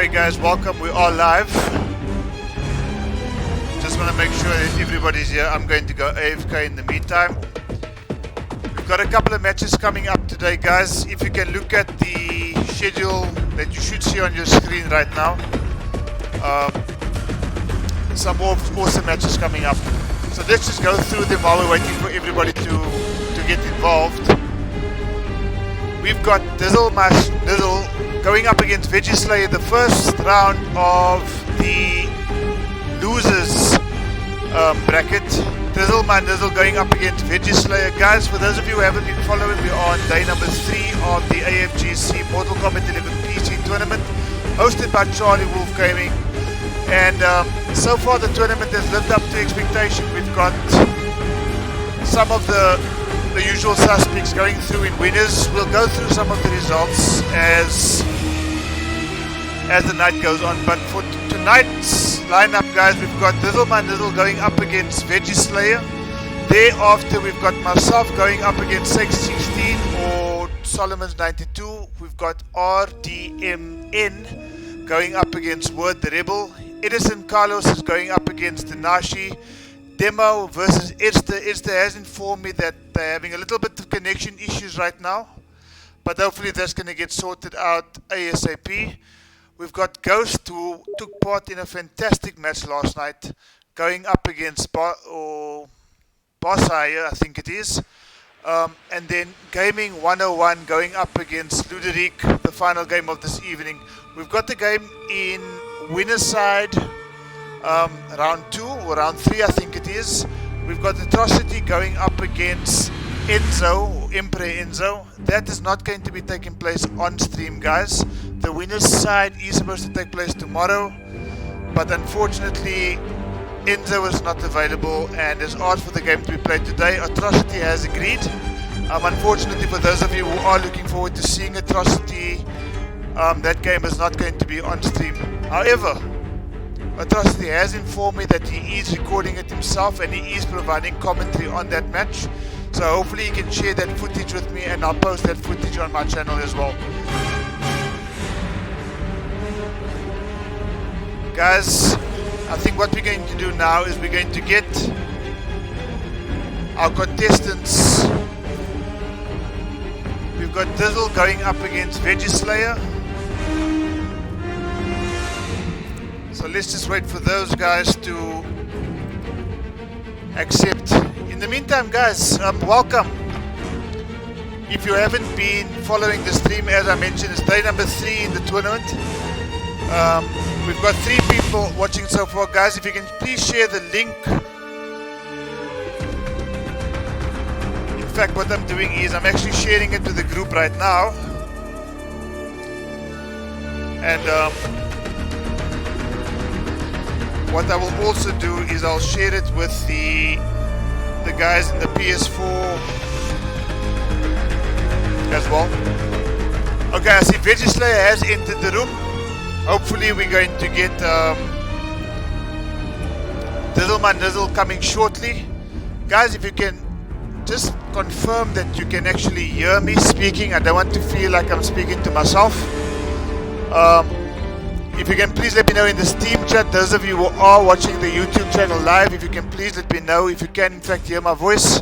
Okay guys, welcome, we are live. Just want to make sure that everybody's here. I'm going to go AFK in the meantime. We've got a couple of matches coming up today guys. If you can look at the schedule that you should see on your screen right now. Some more awesome matches coming up. So let's just go through them while we're waiting for everybody to get involved. We've got Dizzle going up against Veggie Slayer, the first round of the losers bracket. Dizzle going up against Veggie Slayer. Guys, for those of you who haven't been following, we are on day number 3 of the AFGC Mortal Kombat 11 PC tournament, hosted by Charlie Wolf Gaming. And so far the tournament has lived up to expectation. We've got some of the usual suspects going through in winners. We'll go through some of the results as the night goes on. But for tonight's lineup, guys, we've got Dizzle going up against Veggie Slayer. Thereafter, we've got myself going up against Sage 16 or Solomon's 92. We've got RDMN going up against Word the Rebel. Edison Carlos is going up against Tanashi. Demo versus Esther. Esther has informed me that they're having a little bit of connection issues right now, but hopefully that's going to get sorted out ASAP. We've got Ghost, who took part in a fantastic match last night, going up against Bossire, I think it is. And then Gaming 101 going up against Luderic, the final game of this evening. We've got the game in winner's side. Round 2 or round 3 I think it is. We've got Atrocity going up against Enzo, or Emperor Enzo. That is not going to be taking place on stream guys. The winner's side is supposed to take place tomorrow, but unfortunately Enzo is not available and has asked for the game to be played today. Atrocity has agreed. Unfortunately for those of you who are looking forward to seeing Atrocity, that game is not going to be on stream. However, Atrocity has informed me that he is recording it himself and he is providing commentary on that match. So hopefully he can share that footage with me and I'll post that footage on my channel as well. Guys, I think what we're going to do now is we're going to get our contestants. We've got Dizzle going up against Veggie Slayer. So let's just wait for those guys to accept. In the meantime guys, welcome. If you haven't been following the stream, as I mentioned, it's day number 3 in the tournament. We've got 3 people watching so far guys. If you can please share the link. In fact, what I'm doing is I'm actually sharing it to the group right now. And what I will also do is I'll share it with the guys in the PS4 as well. Okay, I see Veggie Slayer has entered the room. Hopefully we're going to get Dizzle coming shortly. Guys, if you can just confirm that you can actually hear me speaking. I don't want to feel like I'm speaking to myself. If you can please let me know in the Steam chat, those of you who are watching the YouTube channel live, if you can please let me know if you can in fact hear my voice.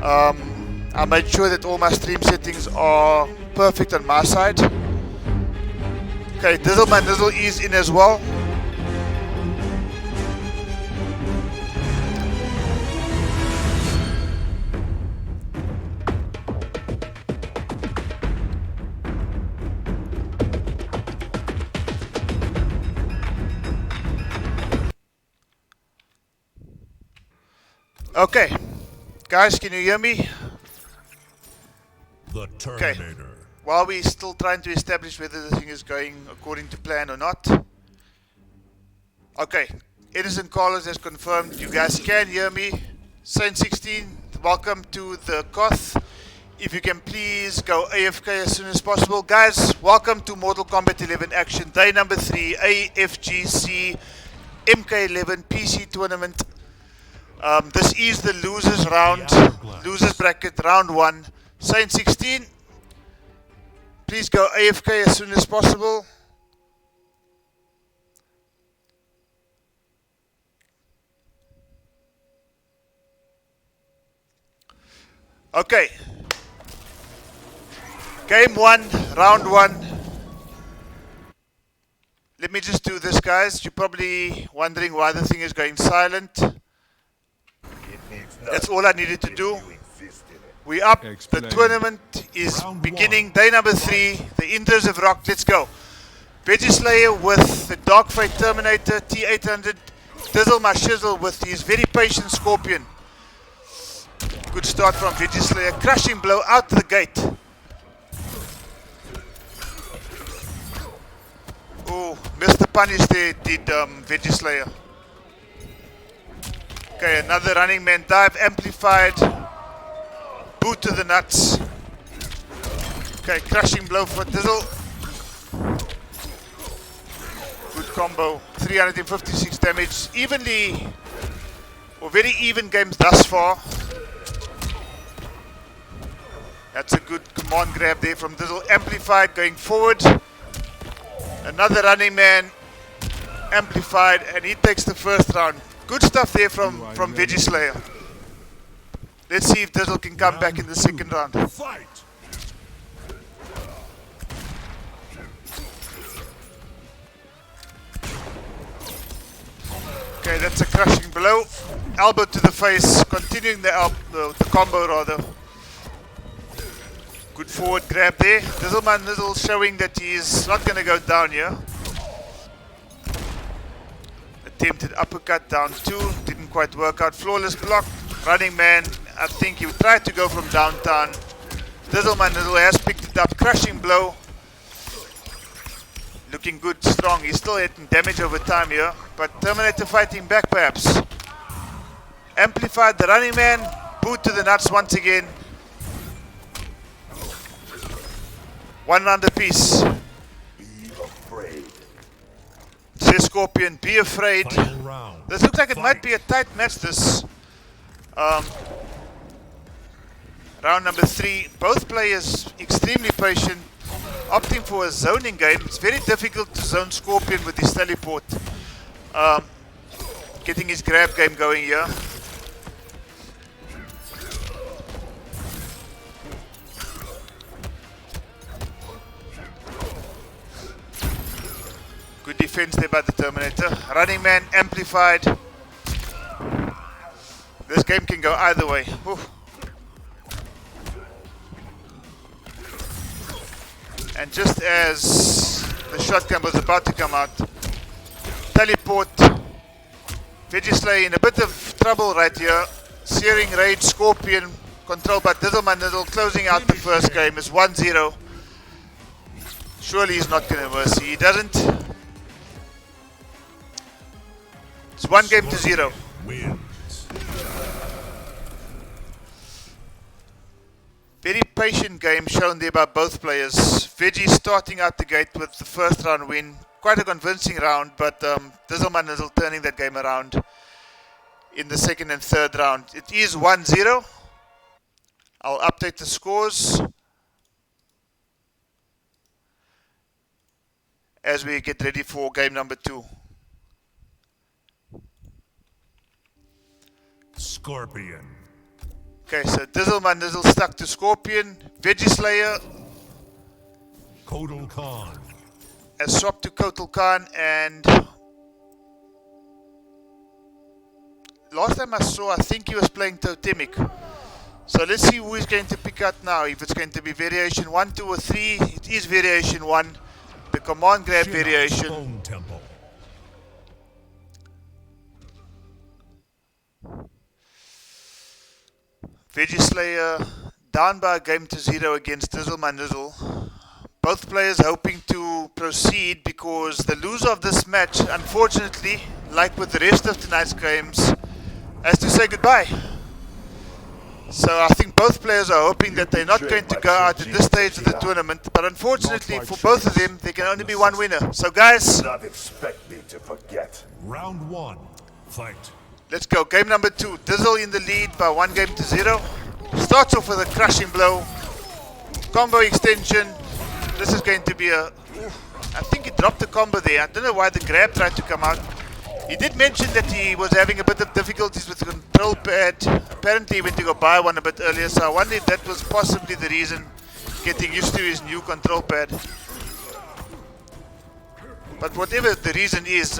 I made sure that all my stream settings are perfect on my side. Okay, Dizzle is in as well. Okay, guys, can you hear me? Okay, while we're still trying to establish whether the thing is going according to plan or not. Okay, Edison Carlos has confirmed you guys can hear me. Saint 16, welcome to the Koth. If you can please go AFK as soon as possible. Guys, welcome to Mortal Kombat 11 Action, day number 3, AFGC MK11 PC tournament. This is the losers round, losers bracket, round 1. Saint 16, please go AFK as soon as possible. Okay. Game 1, round 1. Let me just do this, guys. You're probably wondering why the thing is going silent. That's all I needed to do. We up. The tournament is beginning. Day number 3. The Indras have rocked. Let's go. Veggie Slayer with the Dark Fate Terminator T800. Dizzle my shizzle with his very patient Scorpion. Good start from Veggie Slayer. Crushing blow out the gate. Oh, missed the punish there, did Veggie Slayer. Okay, another running man dive, amplified. Boot to the nuts. Okay, crushing blow for Dizzle. Good combo, 356 damage. Evenly, or very even games thus far. That's a good command grab there from Dizzle. Amplified going forward. Another running man, amplified, and he takes the first round. Good stuff there from Veggie Slayer. Let's see if Dizzle can come back in the second round. Fight. Okay, that's a crushing blow. Elbow to the face, continuing the combo rather. Good forward grab there. Dizzleman Nizzle showing that he is not going to go down here. Attempted uppercut down 2, didn't quite work out. Flawless block. Running man, I think he tried to go from downtown. Dizzleman Nizzle has picked it up. Crushing blow. Looking good, strong. He's still hitting damage over time here. But Terminator fighting back perhaps. Amplified the running man. Boot to the nuts once again. One round apiece. Be afraid. Says Scorpion, be afraid. This looks like it might be a tight match, this. Round number 3. Both players extremely patient. Opting for a zoning game. It's very difficult to zone Scorpion with his teleport. Getting his grab game going here. Good defense there by the Terminator. Running man, amplified. This game can go either way. Whew. And just as the shotgun was about to come out, teleport. Veggie Slayer in a bit of trouble right here. Searing Rage, Scorpion, controlled by Dizzleman Nizzle, closing out the first game. It's 1-0. Surely he's not going to mercy. He doesn't. It's 1-0. Very patient game shown there by both players. Veggie starting out the gate with the first round win. Quite a convincing round, but Dizzleman Nizzle turning that game around in the second and third round. It is 1-0. I'll update the scores as we get ready for game number 2. Scorpion. Okay, so Dizzleman Nizzle stuck to Scorpion. Veggie Slayer Kotal Khan. has swapped to Kotal Khan, and last time I saw, I think he was playing Totemic. So let's see who is going to pick out now. If it's going to be variation 1, 2 or 3, it is variation 1. The command grab variation. Bone Temple. Veggie Slayer down by a game to 0 against Dizzleman Nizzle. Both players hoping to proceed because the loser of this match, unfortunately, like with the rest of tonight's games, has to say goodbye. So I think both players are hoping that they're not going to go out at this stage of the tournament, but unfortunately for both of them, there can only be one winner. So guys, Not expect me to forget. Round 1. Fight. let's go. Game number 2. Dizzle in the lead by 1-0. Starts off with a crushing blow. Combo extension. This is going to be a... I think he dropped the combo there. I don't know why the grab tried to come out. He did mention that he was having a bit of difficulties with the control pad. Apparently he went to go buy one a bit earlier, so I wonder if that was possibly the reason, getting used to his new control pad. But whatever the reason is,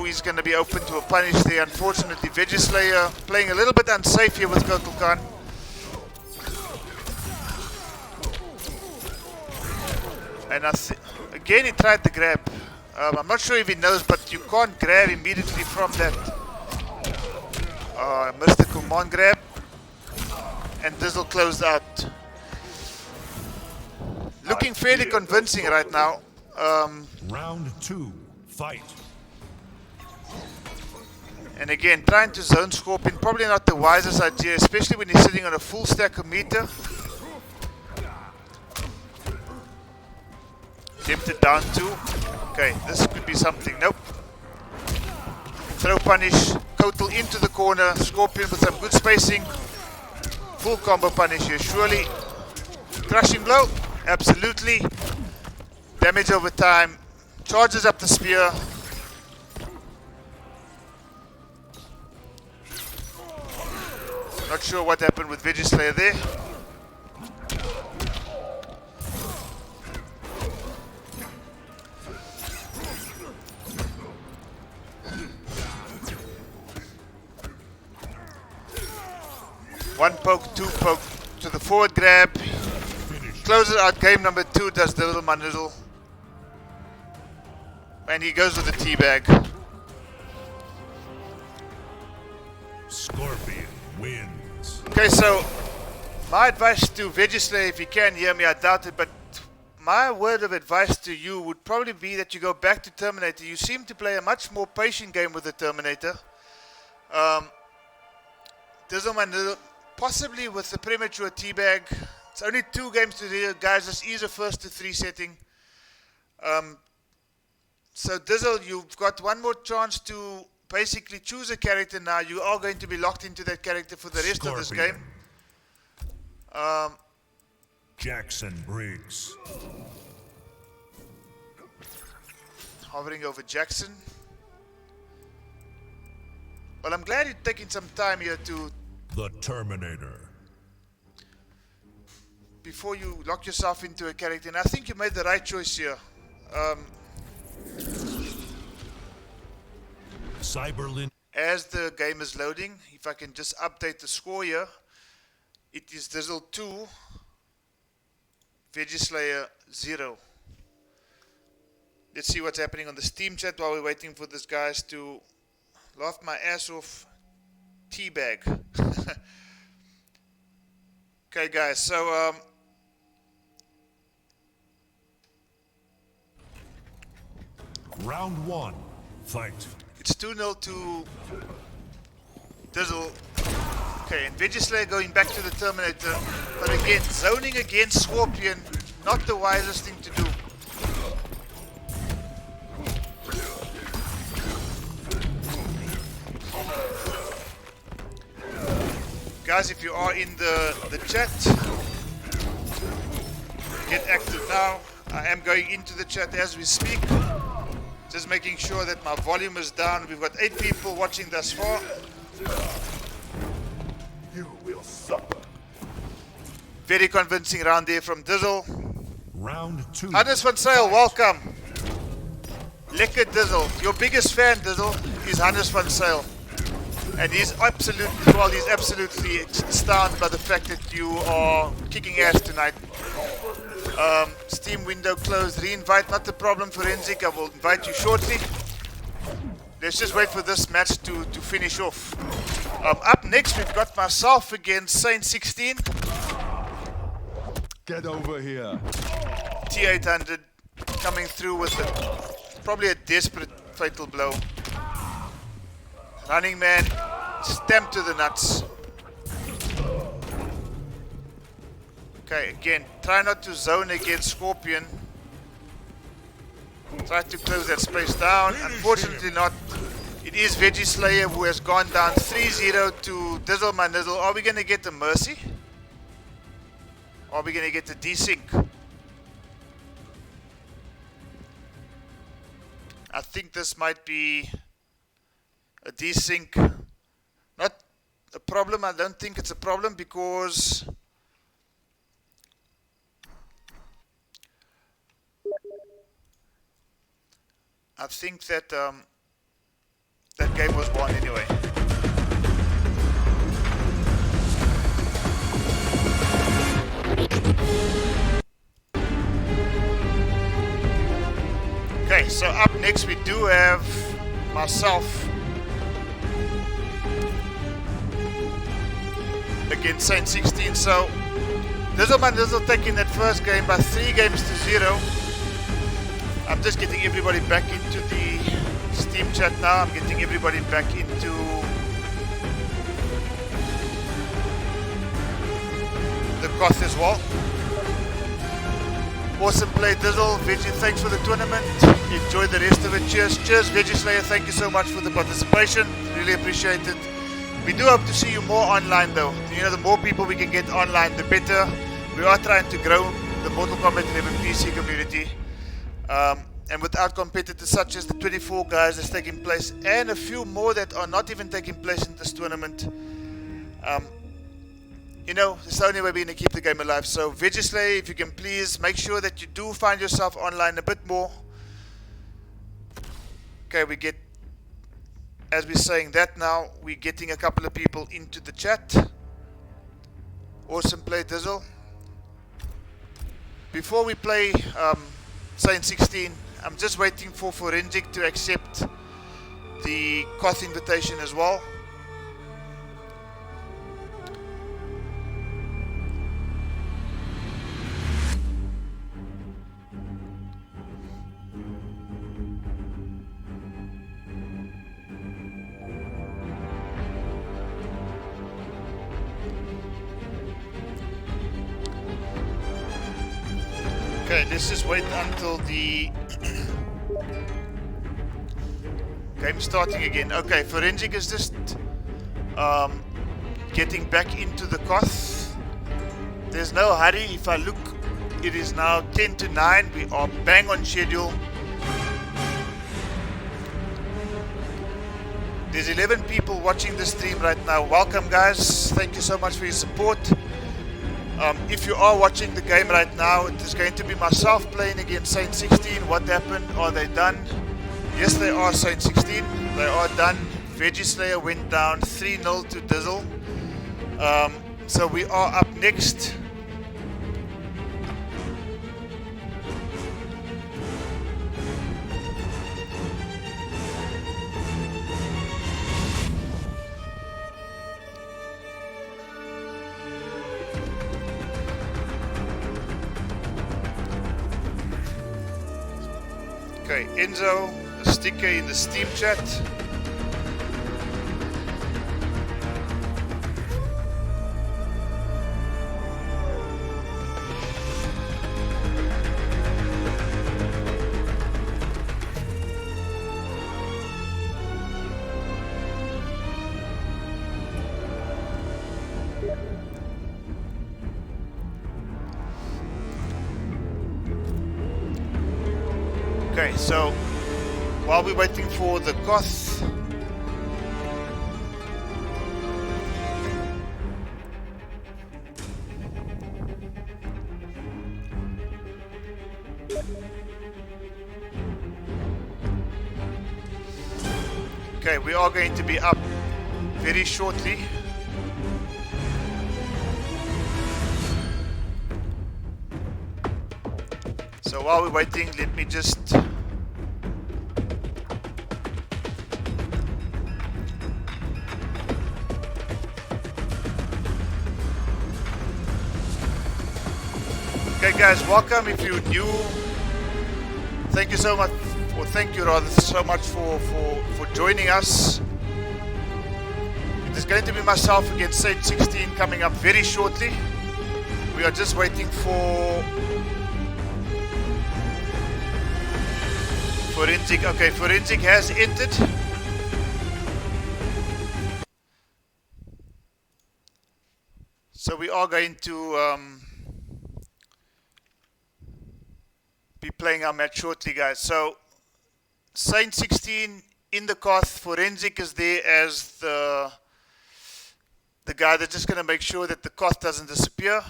he's going to be open to a punish there. Unfortunately, Vegislayer playing a little bit unsafe here with Kotal Khan. And again he tried to grab. I'm not sure if he knows, but you can't grab immediately from that. Missed the command grab. And Dizzle closed out. Looking fairly convincing right now. Round 2, fight. And again, trying to zone Scorpion, probably not the wisest idea, especially when he's sitting on a full stack of meter. Tempted down 2. Okay, this could be something. Nope. Throw punish. Kotal into the corner. Scorpion with some good spacing. Full combo punish here. Surely. Crushing blow. Absolutely. Damage over time. Charges up the spear. Not sure what happened with Vegislayer there. One poke, two poke to the forward grab. Closes out game number 2, does the little manizzle. And he goes with the teabag. Scorpion wins. Okay, so my advice to Vegislayer, if you can hear me, I doubt it, but my word of advice to you would probably be that you go back to Terminator. You seem to play a much more patient game with the Terminator. Dizzle, possibly with the premature teabag. It's only 2 games to do, guys. This is a 1st to 3 setting. So Dizzle, you've got one more chance to basically choose a character now. You are going to be locked into that character for the rest of this game. Jackson Briggs. Hovering over Jackson. Well, I'm glad you're taking some time here to... The Terminator. Before you lock yourself into a character. And I think you made the right choice here. Cyberlin. As the game is loading, if I can just update the score here. It is Dizzle 2. Vegislayer 0. Let's see what's happening on the Steam chat while we're waiting for these guys to laugh my ass off. Teabag. Okay, guys, so Round 1, fight. it's 2-0 to Dizzle. Okay, and Vegislayer going back to the Terminator. But again, zoning against Scorpion, not the wisest thing to do. Guys, if you are in the chat, get active now. I am going into the chat as we speak. Just making sure that my volume is down. We've got 8 people watching thus far. You will suffer. Very convincing round there from Dizzle. Round 2. Hannes van Sail, welcome. Lekker Dizzle. Your biggest fan, Dizzle, is Hannes van Sail. And he's absolutely stunned by the fact that you are kicking ass tonight. Steam window closed. Re-invite, not the problem, Forensic. I will invite you shortly. Let's just wait for this match to finish off. Up next, we've got myself against Saint 16. Get over here. T800 coming through with probably a desperate fatal blow. Running man, stamped to the nuts. Okay, again, try not to zone against Scorpion. Try to close that space down. Unfortunately not. It is Vegislayer who has gone down 3-0 to Dizzle my Nizzle. Are we going to get the Mercy? Or are we going to get the desync? I think this might be a desync. Not a problem. I don't think it's a problem because I think that that game was won anyway. Okay, so up next we do have myself against Saint 16. So Dizzle taking that first game by 3 games to 0. I'm just getting everybody back into the Steam chat now. I'm getting everybody back into the Goth as well. Awesome play, Dizzle. Veggie, thanks for the tournament. Enjoy the rest of it. Cheers. Cheers, Veggie Slayer. Thank you so much for the participation. Really appreciate it. We do hope to see you more online though. You know, the more people we can get online, the better. We are trying to grow the Mortal Kombat 11 PC community. And without competitors such as the 24 guys that's taking place and a few more that are not even taking place in this tournament, you know, it's the only way we're going to keep the game alive. So Vegislay, if you can please make sure that you do find yourself online a bit more. Okay, we get, as we're saying that now, we're getting a couple of people into the chat. Awesome play, Dizzle. Before we play Saint 16, I'm just waiting for Forensic to accept the Koth invitation as well. Okay, let's just wait until the game starting again. Okay, Forensic is just getting back into the Koth. There's no hurry. If I look, it is now 10 to 9. We are bang on schedule. There's 11 people watching the stream right now. Welcome, guys. Thank you so much for your support. If you are watching the game right now, it is going to be myself playing against Saint 16. What happened? Are they done? Yes, they are, Saint 16. They are done. Vegislayer went down 3-0 to Dizzle. So we are up next. Okay, Enzo, a sticker in the Steam chat. Okay, so while we're waiting for the Goth, okay, we are going to be up very shortly. So while we're waiting, let me just okay, guys, welcome. If you're new, thank you so much, or thank you rather so much for joining us. It is going to be myself against Saint 16 coming up very shortly. We are just waiting for Forensic. Okay, Forensic has entered. So we are going to be playing our match shortly, guys. So Saint 16 in the Koth. Forensic is there as the guy that's just going to make sure that the Koth doesn't disappear.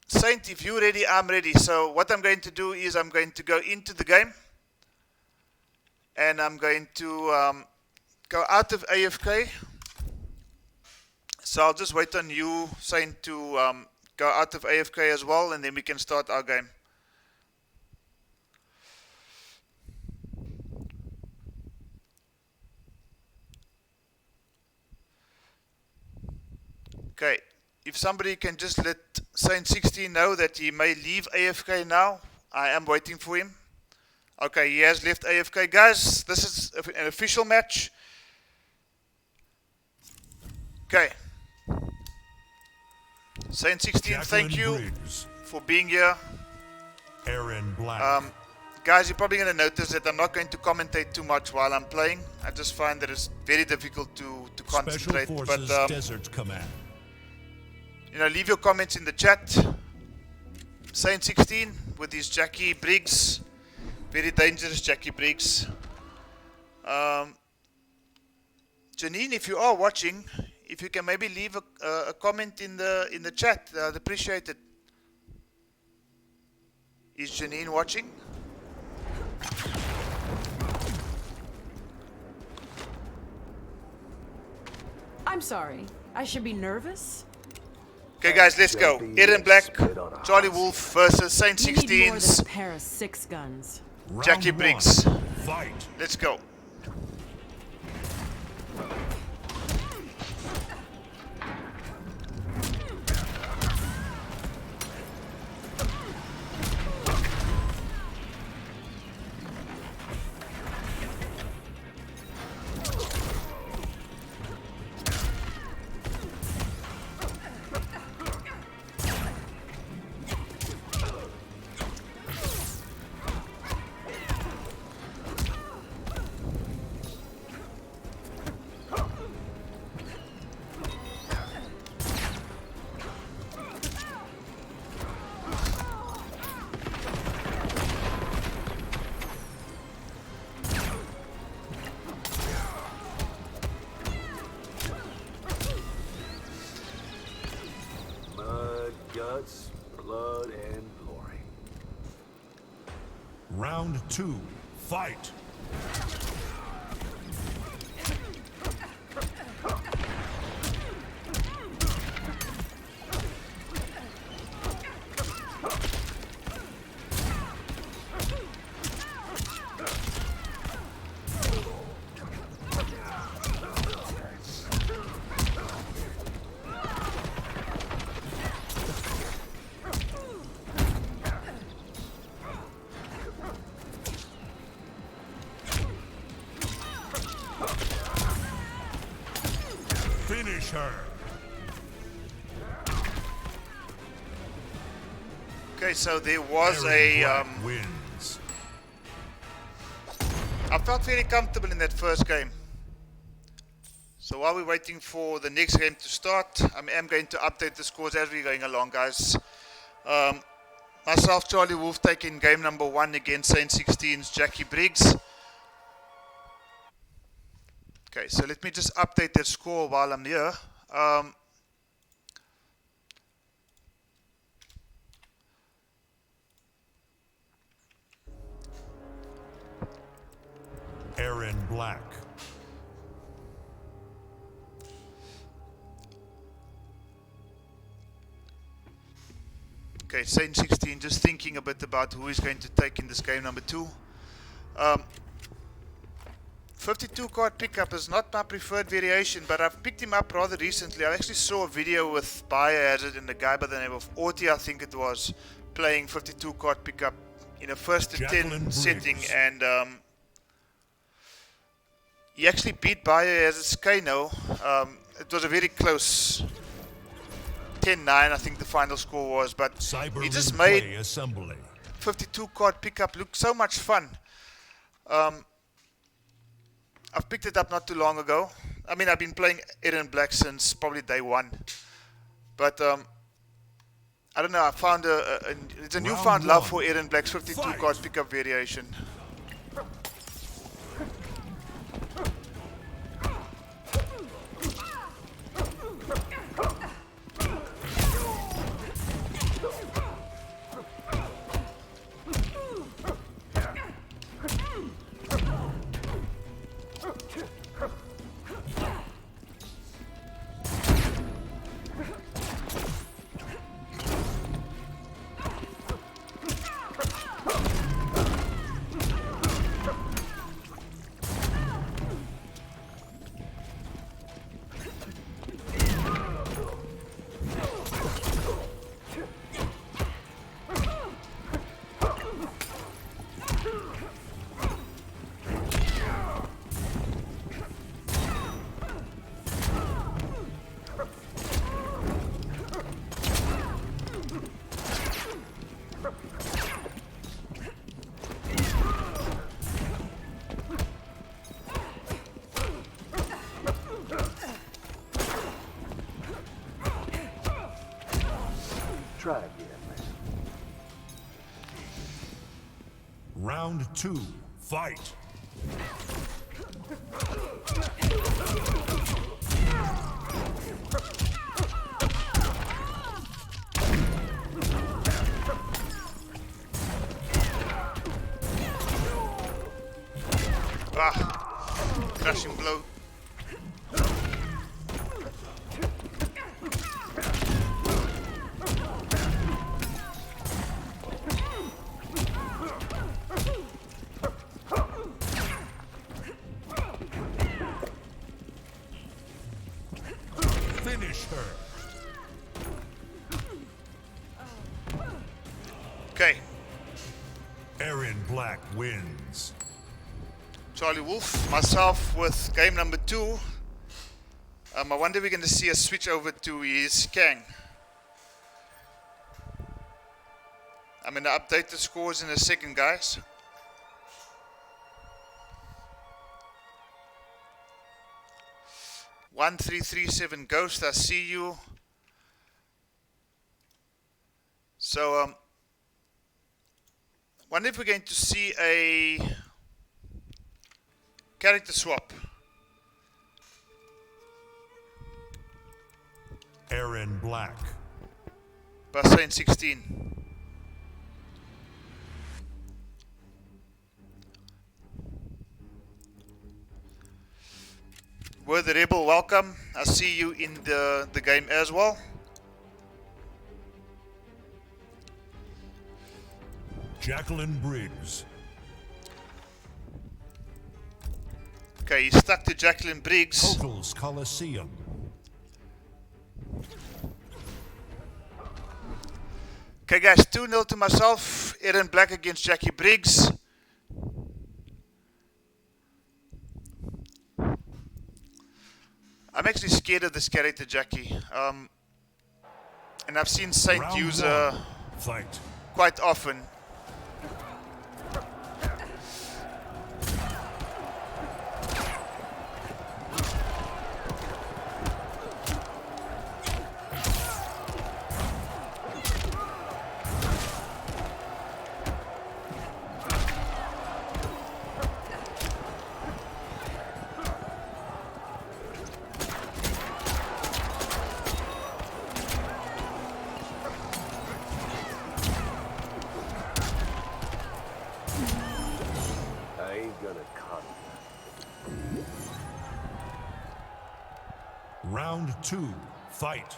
Saint, if you're ready, I'm ready. So what I'm going to do is I'm going to go into the game. And I'm going to go out of AFK. So I'll just wait on you, Saint, to go out of AFK as well, and then we can start our game. Okay, if somebody can just let Saint 16 know that he may leave AFK now. I am waiting for him. Okay, he has left AFK. Guys, this is an official match. Okay. Saint 16, thank you for being here. Aaron Black. Guys, you're probably going to notice that I'm not going to commentate too much while I'm playing. I just find that it's very difficult to concentrate. Special Forces But Desert Command. you know, leave your comments in the chat. Saint 16 with his Jackie Briggs. Very dangerous Jackie Briggs. Janine, if you are watching, if you can maybe leave a comment in the chat, I'd appreciate it. Is Janine watching? I'm sorry. I should be nervous? Okay, guys, let's go. Aaron Black, Charlie Wolf versus Saint You need more than 16's a pair of 6 guns. Jackie Round Briggs. one. Fight. Let's go. Guts, blood, and glory. Round two. Fight. Finish her. Okay, so there was a Aaron Black wins. I felt very comfortable in that first game. So while we're waiting for the next game to start, I am going to update the scores as we're going along, guys. Myself, Charlie Wolf, taking game number 1 against Saint 16's Jackie Briggs. Okay, so let me just update that score while I'm here. Aaron Black. Okay, Saint 16, just thinking a bit about who is going to take in this game number 2. 52 card pickup is not my preferred variation, but I've picked him up rather recently. I actually saw a video with Biohazard and a guy by the name of Orti, I think it was, playing 52 card pickup in a first to 10 setting, and he actually beat Biohazard's Kano. It was a very close 10-9, I think the final score was, but he just made assembly. 52 card pickup look so much fun. I've picked it up not too long ago. I mean, I've been playing Aaron Black since probably day 1. But I don't know, I found it's a newfound Round love one. for Aaron Black's 52 Fight. card pickup variation. Try again. Round 2. Fight. Ah, crushing blow. Finish her. Okay, Aaron Black wins. Charlie Wolf, myself with game number 2. I wonder if we're going to see a switch over to his Kang. I'm going to update the scores in a second, guys. (1337) Ghost, I see you. So, wonder if we're going to see a character swap. Aaron Black. Basane 16. Word the Rebel, welcome. I see you in the game as well. Jacqueline Briggs. Okay, he's stuck to Jacqueline Briggs. Hokel's Coliseum. Okay guys, 2-0 to myself. Aaron Black against Jackie Briggs. I'm actually scared of this character, Jackie. And I've seen Saint Round use one. her Fight. quite often. I ain't gonna cut it. Round 2. Fight.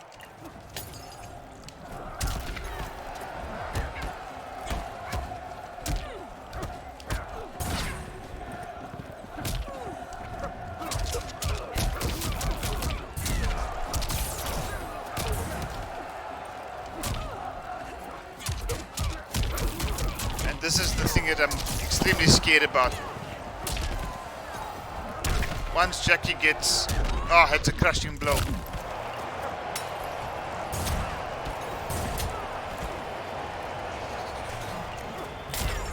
And this is the thing that I'm extremely scared about. Once Jackie gets... Oh, it's a crushing blow.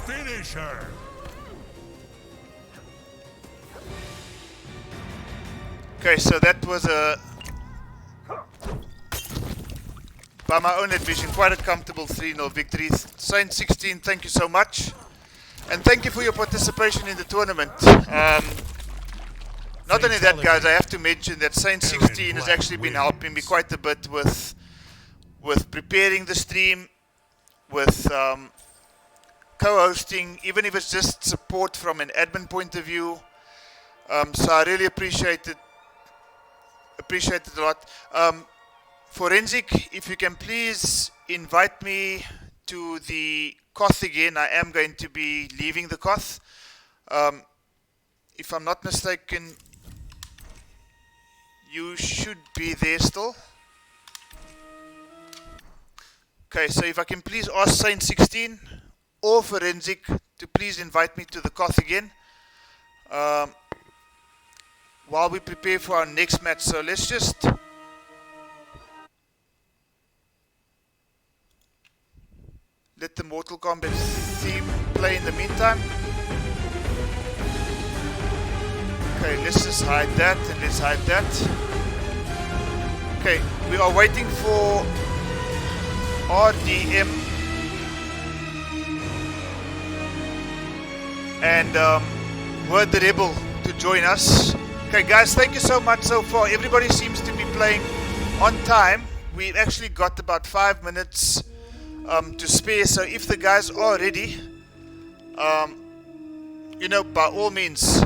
Finish her. Okay, so that was a by my own admission, quite a comfortable 3-0 victory. Saint 16, thank you so much. And thank you for your participation in the tournament. Not only that, guys, I have to mention that Saint 16 has actually been helping me quite a bit with preparing the stream, with co-hosting, even if it's just support from an admin point of view. So I really appreciate it a lot. Forensic, if you can please invite me to the COTH again. I am going to be leaving the COTH. If I'm not mistaken, you should be there still. Okay, so if I can please ask Saint 16 or Forensic to please invite me to the COTH again while we prepare for our next match. So let's just let the Mortal Kombat theme play in the meantime. Okay, let's just hide that and let's hide that. Okay, we are waiting for RDM and Word the Rebel to join us. Okay guys, thank you so much so far. Everybody seems to be playing on time. We've actually got about 5 minutes to spare, so if the guys are ready, you know, by all means,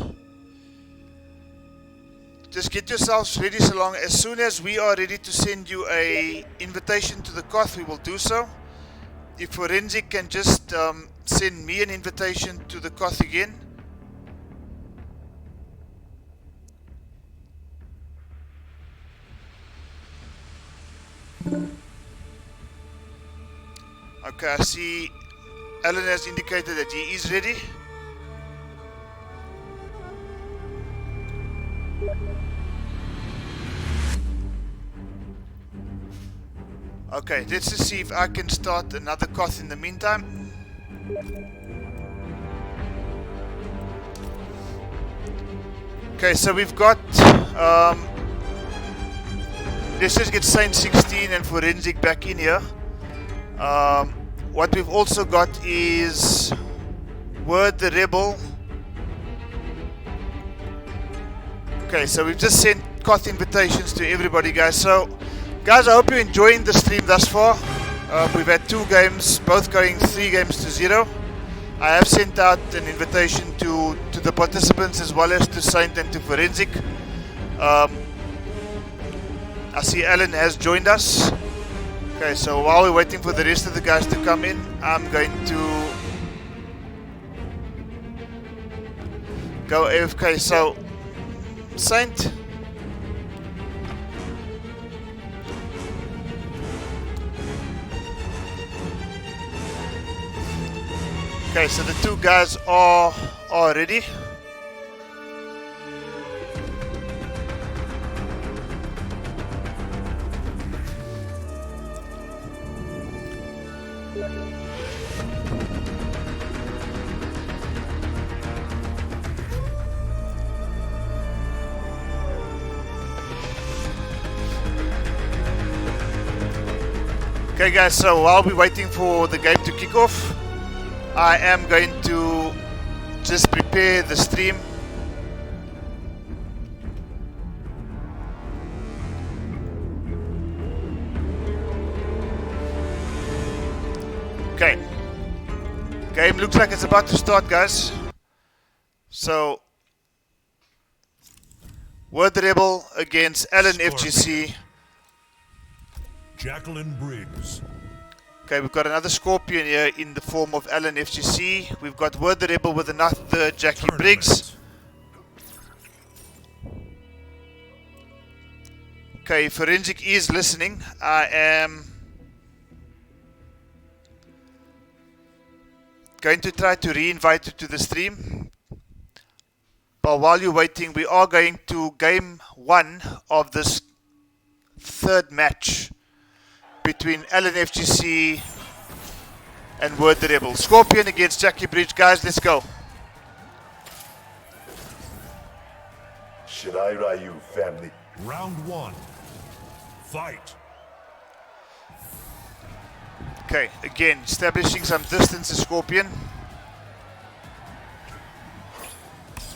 just get yourselves ready. So long as soon as we are ready to send you a invitation to the COTH, we will do so. If Forensic can just send me an invitation to the COTH again. Okay, I see Alan has indicated that he is ready. Okay, let's just see if I can start another COTH in the meantime. Okay, so we've got let's just get Saint 16 and Forensic back in here. What we've also got is Word the Rebel. Okay, so we've just sent COTH invitations to everybody, guys. So guys, I hope you're enjoying the stream thus far. We've had 2 games, both going 3 games to 0. I have sent out an invitation to the participants as well as to Saint and to Forensic. I see Alan has joined us. Okay, so while we're waiting for the rest of the guys to come in, I'm going to go AFK. So, Saint. Okay, so the 2 guys are ready. Okay guys, so while we're waiting for the game to kick off, I am going to just prepare the stream. Okay. Game looks like it's about to start, guys. So, Word the Rebel against Alan FGC. Jacqueline Briggs. Okay, we've got another Scorpion here in the form of Alan FGC. We've got Word the Rebel with another Jackie Briggs. Okay, Forensic is listening. I am going to try to re-invite you to the stream. But while you're waiting, we are going to game 1 of this 3rd match between Alan FGC and Word the Rebel. Scorpion against Jackie Bridge. Guys, let's go. Shirai Ryu family. Round 1. Fight. Okay, again, establishing some distance to Scorpion.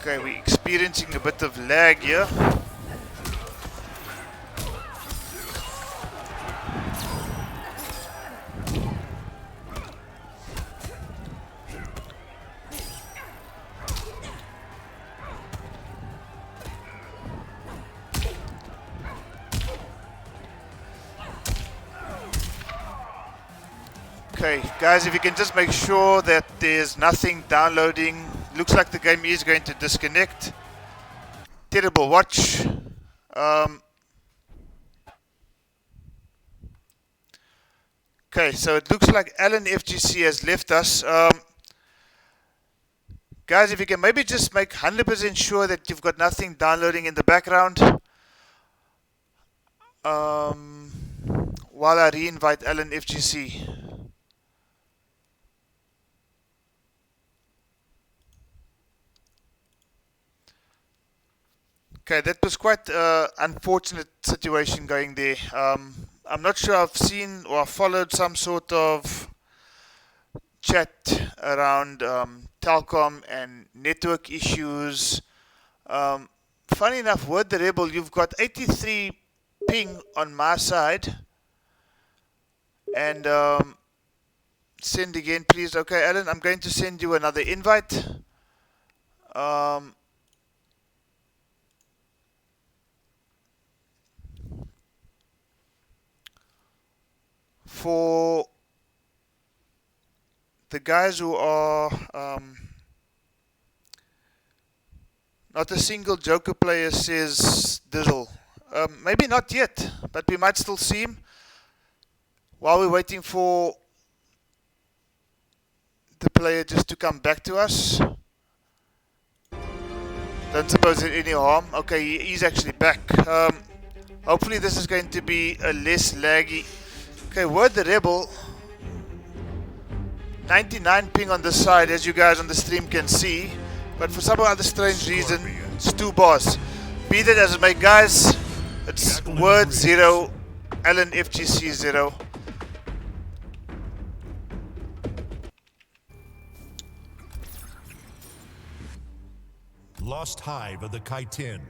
Okay, we're experiencing a bit of lag here. Okay, guys, if you can just make sure that there's nothing downloading. Looks like the game is going to disconnect. Terrible watch. Okay, so it looks like Alan FGC has left us. Guys, if you can maybe just make 100% sure that you've got nothing downloading in the background. While I re-invite Alan FGC. Okay, that was quite an unfortunate situation going there. I'm not sure I've seen or followed some sort of chat around Telcom and network issues. Funny enough, Word the Rebel, you've got 83 ping on my side. And send again, please. Okay, Alan, I'm going to send you another invite. For the guys who are not a single Joker player, says Dizzle. Maybe not yet, but we might still see him while we're waiting for the player just to come back to us. Don't suppose there's any harm. Okay, he's actually back. Hopefully this is going to be a less laggy. Okay, Word the Rebel, 99 ping on the side, as you guys on the stream can see, but for some other strange reason, it's 2 bars. Be that as it may, guys, it's Word 0, Alan FGC 0. Lost Hive of the Kaitin.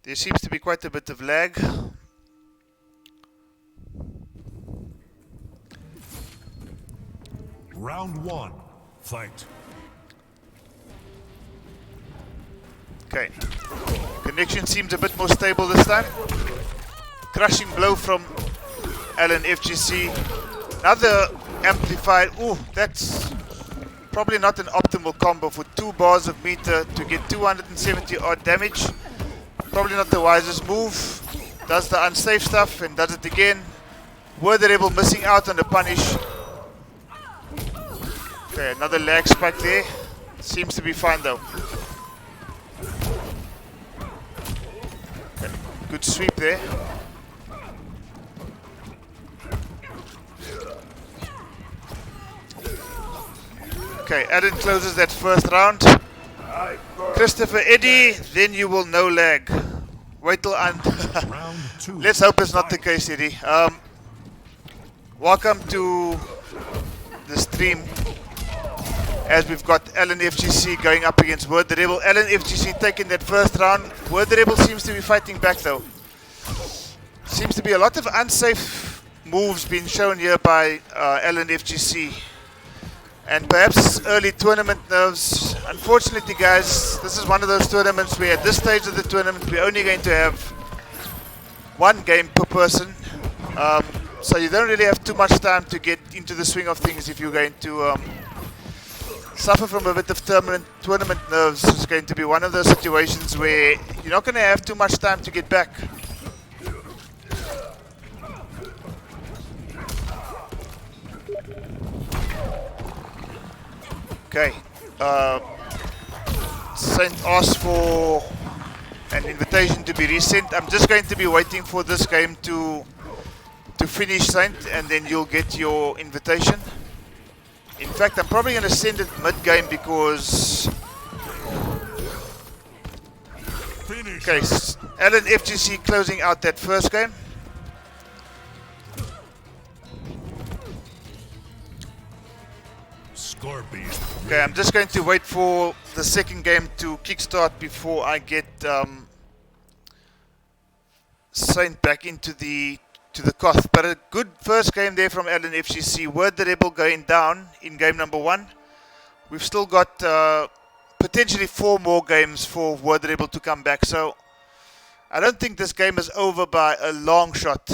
There seems to be quite a bit of lag. Round 1, fight. Okay. Connection seems a bit more stable this time. Crushing blow from Alan FGC. Another amplified. Ooh, that's probably not an optimal combo for 2 bars of meter to get 270 odd damage. Probably not the wisest move. Does the unsafe stuff and does it again. Word the Rebel missing out on the punish. Okay, another lag spike there. Seems to be fine though. Okay, good sweep there. Okay, Adam closes that first round. Christopher Eddy, then you will no lag. Wait till Round 2. Let's hope it's not the case, Eddy. Welcome to the stream. As we've got Alan FGC going up against Word the Rebel. Alan FGC taking that first round. Word the Rebel seems to be fighting back though. Seems to be a lot of unsafe moves being shown here by Alan FGC. And perhaps early tournament nerves. Unfortunately, guys, this is one of those tournaments where at this stage of the tournament we're only going to have 1 game per person. So you don't really have too much time to get into the swing of things if you're going to suffer from a bit of tournament nerves. It's going to be one of those situations where you're not going to have too much time to get back. Okay, Saint asked for an invitation to be resent. I'm just going to be waiting for this game to finish, Saint, and then you'll get your invitation. In fact, I'm probably going to send it mid-game because... Finish. Okay, Alan FGC closing out that first game. Scorpion. Okay, I'm just going to wait for the second game to kickstart before I get Saint back into the Koth. But a good first game there from Alan FGC. Word the Rebel going down in game number 1. We've still got potentially 4 more games for Word the Rebel to come back. So I don't think this game is over by a long shot.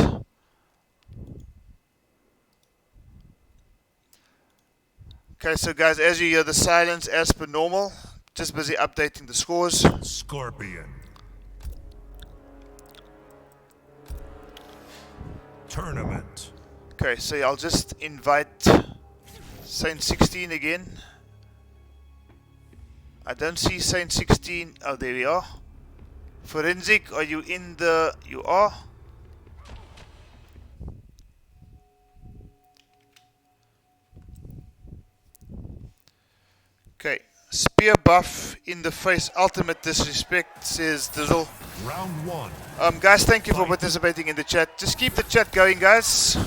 Okay, so guys, as you hear the silence as per normal, just busy updating the scores. Scorpion. Tournament. Okay, so I'll just invite Saint 16 again. I don't see Saint 16. Oh, there we are. Forensic, are you in the... You are. Okay, spear buff in the face, ultimate disrespect, says Dizzle. Round 1. Guys, thank you for participating in the chat. Just keep the chat going, guys.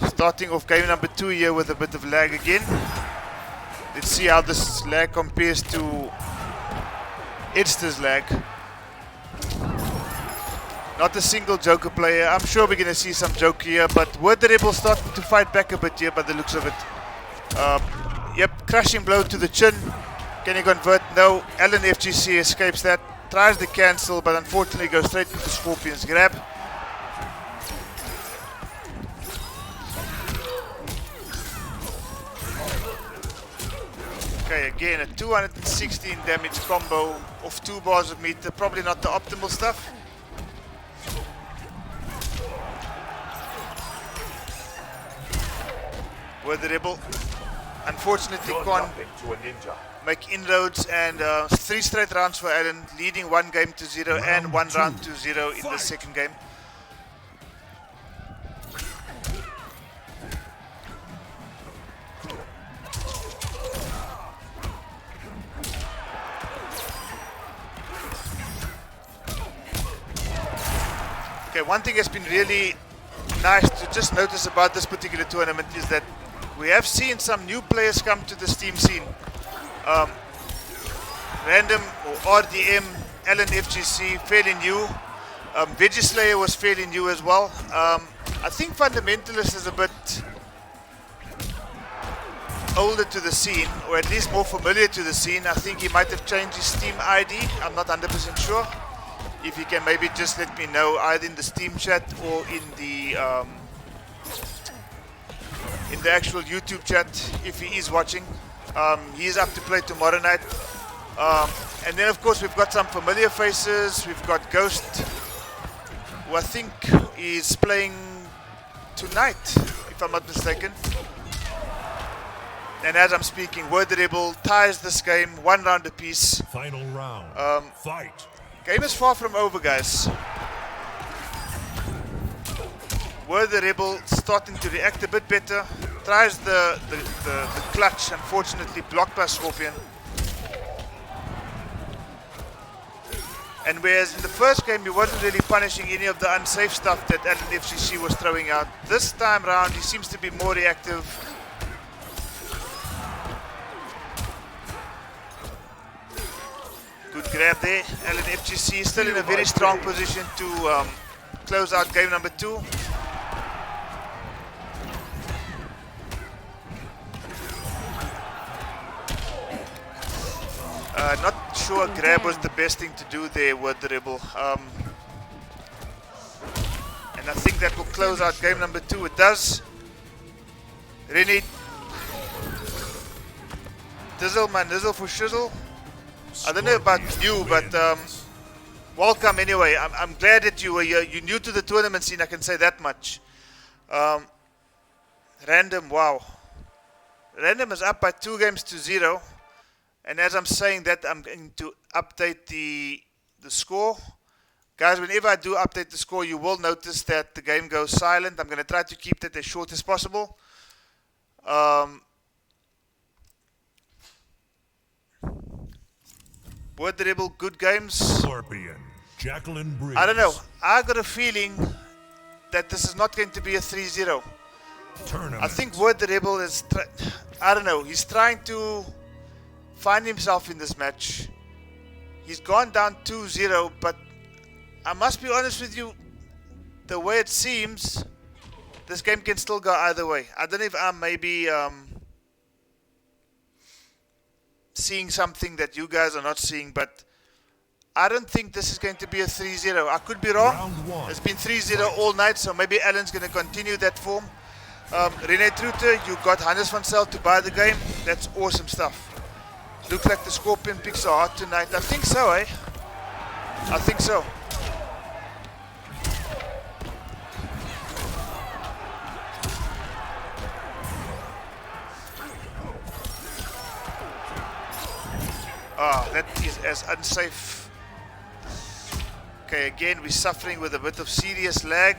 Starting off game number 2 here with a bit of lag again. Let's see how this lag compares to Edster's lag. Not a single Joker player. I'm sure we're going to see some Joker here, but Word the Rebel starting to fight back a bit here by the looks of it. Yep, crushing blow to the chin. Can he convert? No. Alan FGC escapes that. Tries to cancel, but unfortunately goes straight into Scorpion's grab. Okay, again a 216 damage combo of 2 bars of meter. Probably not the optimal stuff. Word the Rebel unfortunately can't make inroads, and 3 straight rounds for Alan, leading 1 game to 0 and 1 round to 0 in the second game. Okay, one thing that's been really nice to just notice about this particular tournament is that we have seen some new players come to the Steam scene. Random or RDM, Alan FGC, fairly new. Vegislayer was fairly new as well. I think Fundamentalist is a bit older to the scene, or at least more familiar to the scene. I think he might have changed his Steam ID. I'm not 100% sure. If you can maybe just let me know either in the Steam chat or in the actual YouTube chat if he is watching. He is up to play tomorrow night. And then of course we've got some familiar faces. We've got Ghost, who I think is playing tonight, if I'm not mistaken. And as I'm speaking, Word the Rebel ties this game 1 round apiece. Final round. Fight. Game is far from over, guys. Word the Rebel starting to react a bit better. Tries the clutch, unfortunately blocked by Scorpion. And whereas in the first game he wasn't really punishing any of the unsafe stuff that Alan FGC was throwing out, this time round he seems to be more reactive. Good grab there. Alan FGC is still in a very strong position to close out game number 2. Not sure grab was the best thing to do there with the Rebel. And I think that will close out game number 2. It does. Really. Dizzle, my nizzle for shizzle. I don't know about you, but welcome anyway. I'm glad that you're new to the tournament scene, I can say that much. Random, wow. Random is up by 2 games to 0. And as I'm saying that, I'm going to update the score. Guys, whenever I do update the score, you will notice that the game goes silent. I'm going to try to keep that as short as possible. Were the Rebel good games? Scorpion. Jacqueline Briggs. I don't know. I got a feeling that this is not going to be a 3-0. Tournament. I think Word the Rebel is, I don't know, he's trying to find himself in this match. He's gone down 2-0, but I must be honest with you, the way it seems, this game can still go either way. I don't know if I'm maybe seeing something that you guys are not seeing, but I don't think this is going to be a 3-0. I could be wrong. Round one. It's been 3-0 all night, so maybe Alan's going to continue that form. Rene Truter, you got Hannes van Zyl to buy the game. That's awesome stuff. Looks like the Scorpion picks are hot tonight. I think so, eh? I think so. Ah, that is as unsafe. Okay, again, we're suffering with a bit of serious lag.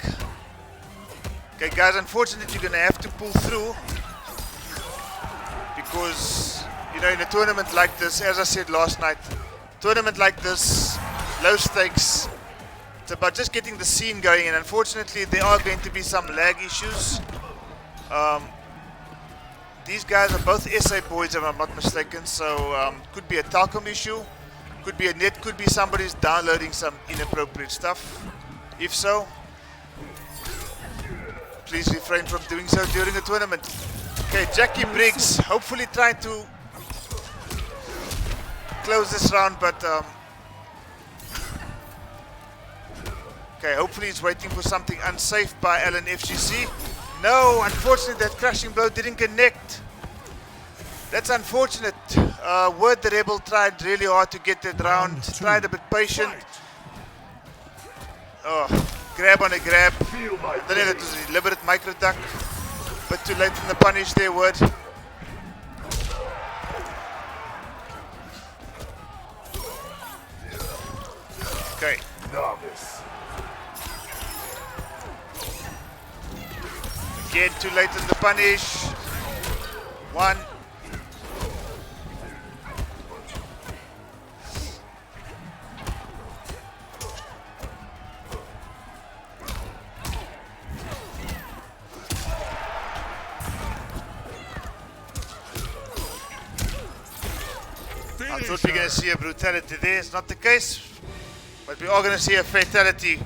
Okay, guys, unfortunately, you're going to have to pull through. Because, you know, in a tournament like this, as I said last night, tournament like this, low stakes, it's about just getting the scene going. And unfortunately, there are going to be some lag issues. These guys are both SA boys, if I'm not mistaken, so could be a Telkom issue, could be a net, could be somebody's downloading some inappropriate stuff. If so, please refrain from doing so during a tournament. Okay, Jackie Briggs, hopefully trying to close this round, but okay, hopefully he's waiting for something unsafe by Alan FGC. No, unfortunately that crashing blow didn't connect. That's unfortunate. Word the Rebel tried really hard to get that round. Tried a bit patient. Oh, grab on a grab. I don't know if that was a deliberate micro duck. But too late in the punish there, Word. Okay. Novice. Again, too late in the punish. One. I thought we were going to see a brutality there. It's not the case. But we are going to see a fatality.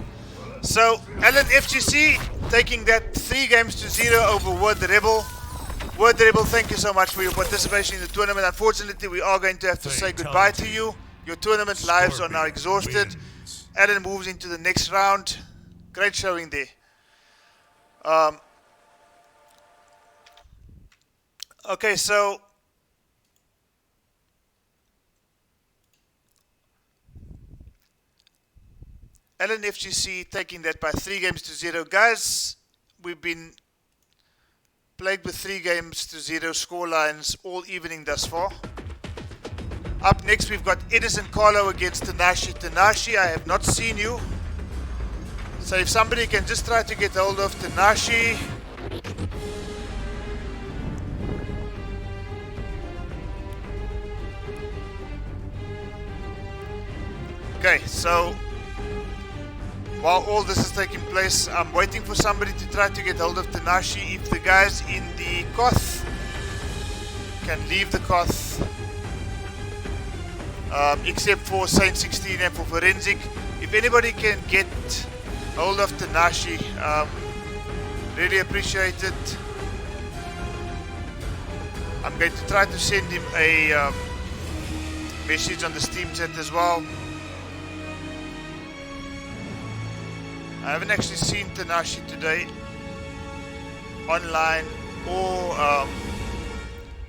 So, Alan FGC taking that 3-0 over Word the Rebel. Word the Rebel, thank you so much for your participation in the tournament. Unfortunately, we are going to have to say goodbye to you. Your tournament lives are now exhausted. Alan moves into the next round. Great showing there. Okay, so Alan FGC taking that by 3-0. Guys, we've been plagued with 3-0 scorelines all evening thus far. Up next, we've got Edison Carlo against Tanashi. Tanashi, I have not seen you. So if somebody can just try to get hold of Tanashi. Okay, so while all this is taking place, I'm waiting for somebody to try to get hold of Tanashi. If the guys in the Koth can leave the Koth, except for Saint 16 and for Forensic, if anybody can get hold of Tanashi, really appreciate it. I'm going to try to send him a message on the Steam chat as well. I haven't actually seen Tanashi today online or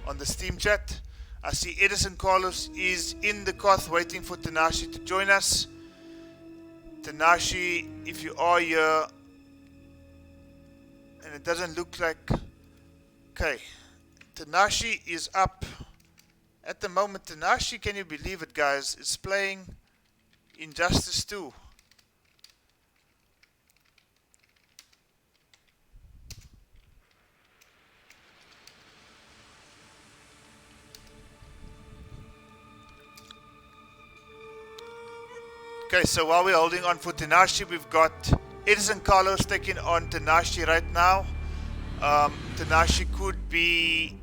on the Steam chat. I see Edison Carlos is in the Koth waiting for Tanashi to join us. Tanashi, if you are here, and it doesn't look like... Okay, Tanashi is up. At the moment, Tanashi, can you believe it, guys, is playing Injustice 2. Okay, so while we're holding on for Tanashi, we've got Edison Carlos taking on Tanashi right now. Tanashi could be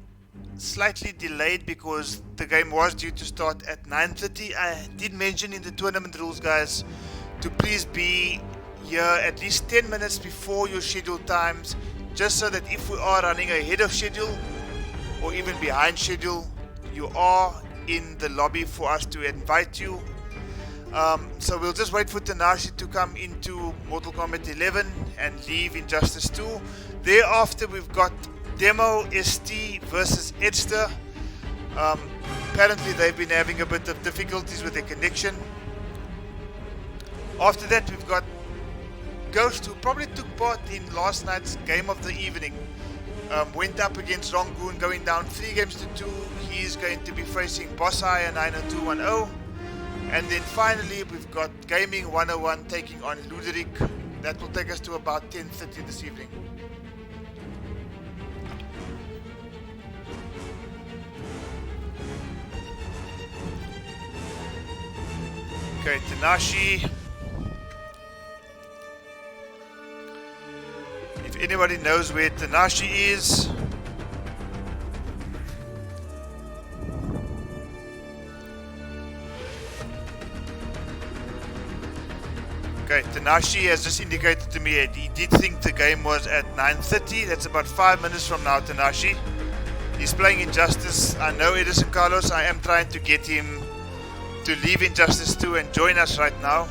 slightly delayed because the game was due to start at 9:30. I did mention in the tournament rules, guys, to please be here at least 10 minutes before your scheduled times, just so that if we are running ahead of schedule or even behind schedule, you are in the lobby for us to invite you. So we'll just wait for Tanashi to come into Mortal Kombat 11 and leave Injustice 2. Thereafter, we've got Demo ST versus Edster. Apparently they've been having a bit of difficulties with their connection. After that, we've got Ghost, who probably took part in last night's game of the evening. Went up against Rongoon, going down 3-2. He's going to be facing Boss Hire 90210. And then finally, we've got Gaming 101 taking on Luderick. That will take us to about 10:30 this evening. Okay, Tanashi. If anybody knows where Tanashi is, okay, Tanashi has just indicated to me that he did think the game was at 9:30. That's about 5 minutes from now, Tanashi. He's playing Injustice. I know Edison Carlos. I am trying to get him to leave Injustice 2 and join us right now.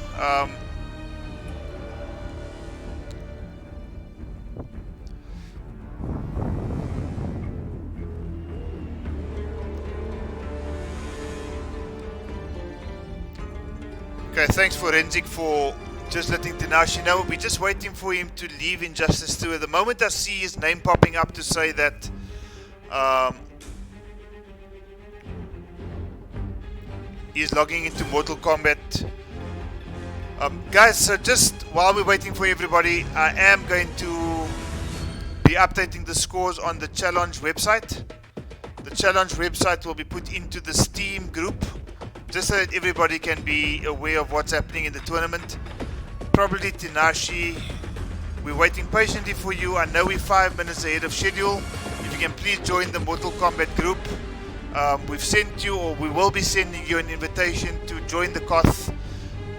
Okay, thanks Forensic for just letting Tanashi know. We're just waiting for him to leave Injustice 2. At the moment I see his name popping up to say that he's logging into Mortal Kombat. Guys, so just while we're waiting for everybody, I am going to be updating the scores on the challenge website. The challenge website will be put into the Steam group, just so that everybody can be aware of what's happening in the tournament. Probably Tanashi, we're waiting patiently for you. I know we're 5 minutes ahead of schedule. If you can please join the Mortal Kombat group. We've sent you, or we will be sending you an invitation to join the Koth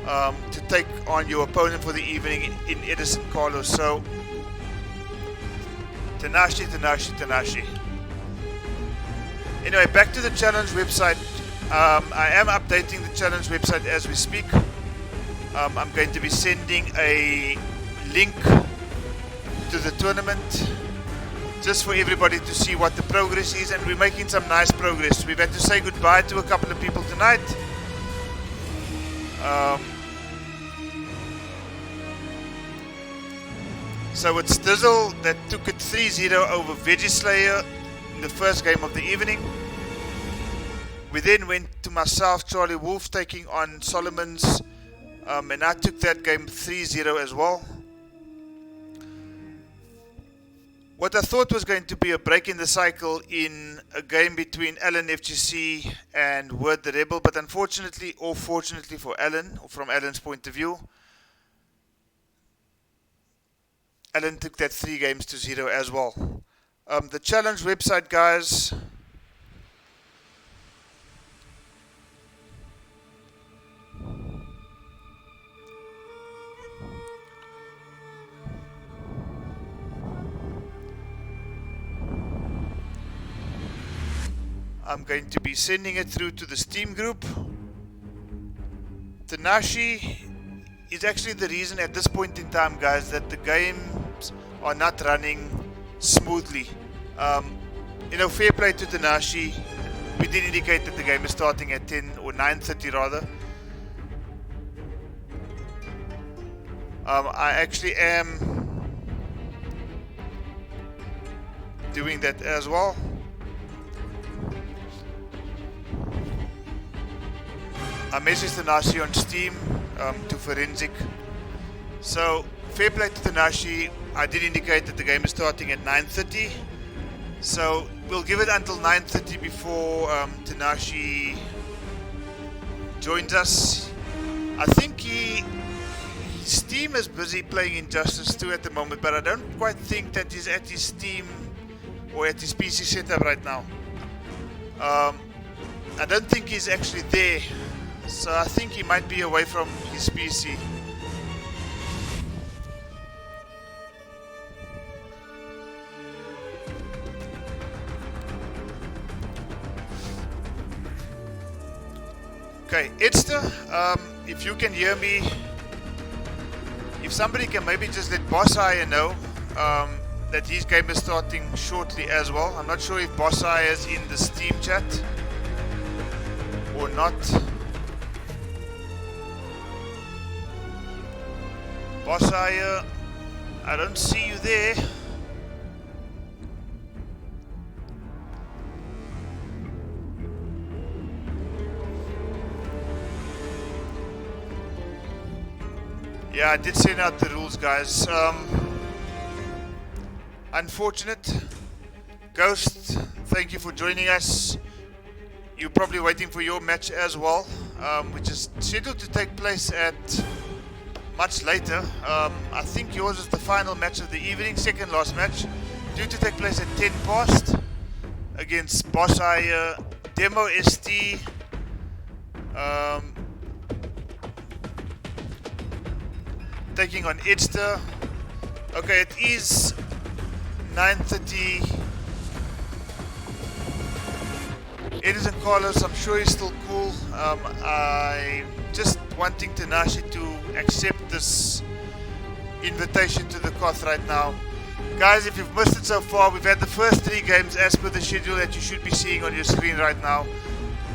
to take on your opponent for the evening in Edison Carlos. So Tanashi. Anyway, back to the challenge website. I am updating the challenge website as we speak. I'm going to be sending a link to the tournament just for everybody to see what the progress is, and we're making some nice progress. We've had to say goodbye to a couple of people tonight. So it's Dizzle that took it 3-0 over Veggie Slayer in the first game of the evening. We then went to myself, Charlie Wolf, taking on Solomon's, and I took that game 3-0 as well. What I thought was going to be a break in the cycle in a game between Alan FGC and Word the Rebel, but unfortunately, or fortunately for Alan, or from Alan's point of view, Alan took that 3-0 as well. The challenge website, guys. I'm going to be sending it through to the Steam group. Tanashi is actually the reason at this point in time, guys, that the games are not running smoothly. Fair play to Tanashi. We did indicate that the game is starting at 10 or 9:30 rather. I actually am doing that as well. I messaged Tanashi on Steam to Forensic. So, fair play to Tanashi. I did indicate that the game is starting at 9:30. So, we'll give it until 9:30 before Tanashi joins us. I think his team is busy playing Injustice 2 at the moment, but I don't quite think that he's at his Steam or at his PC setup right now. I don't think he's actually there, so I think he might be away from his PC. Okay, Edster, if you can hear me, if somebody can maybe just let Boss Eye know that his game is starting shortly as well. I'm not sure if Boss Eye is in the Steam chat or not. Boss Eye, I don't see you there. Yeah, I did send out the rules, guys. Unfortunate. Ghost, thank you for joining us. You're probably waiting for your match as well, which is scheduled to take place at much later. I think yours is the final match of the evening, second last match, due to take place at 10 past against Boss Eye, Demo ST, taking on Edster. Okay, it is 9:30. Edison Carlos, I'm sure he's still cool. I'm just wanting Tanashi to accept this invitation to the Koth right now. Guys, if you've missed it so far, we've had the first 3 games as per the schedule that you should be seeing on your screen right now.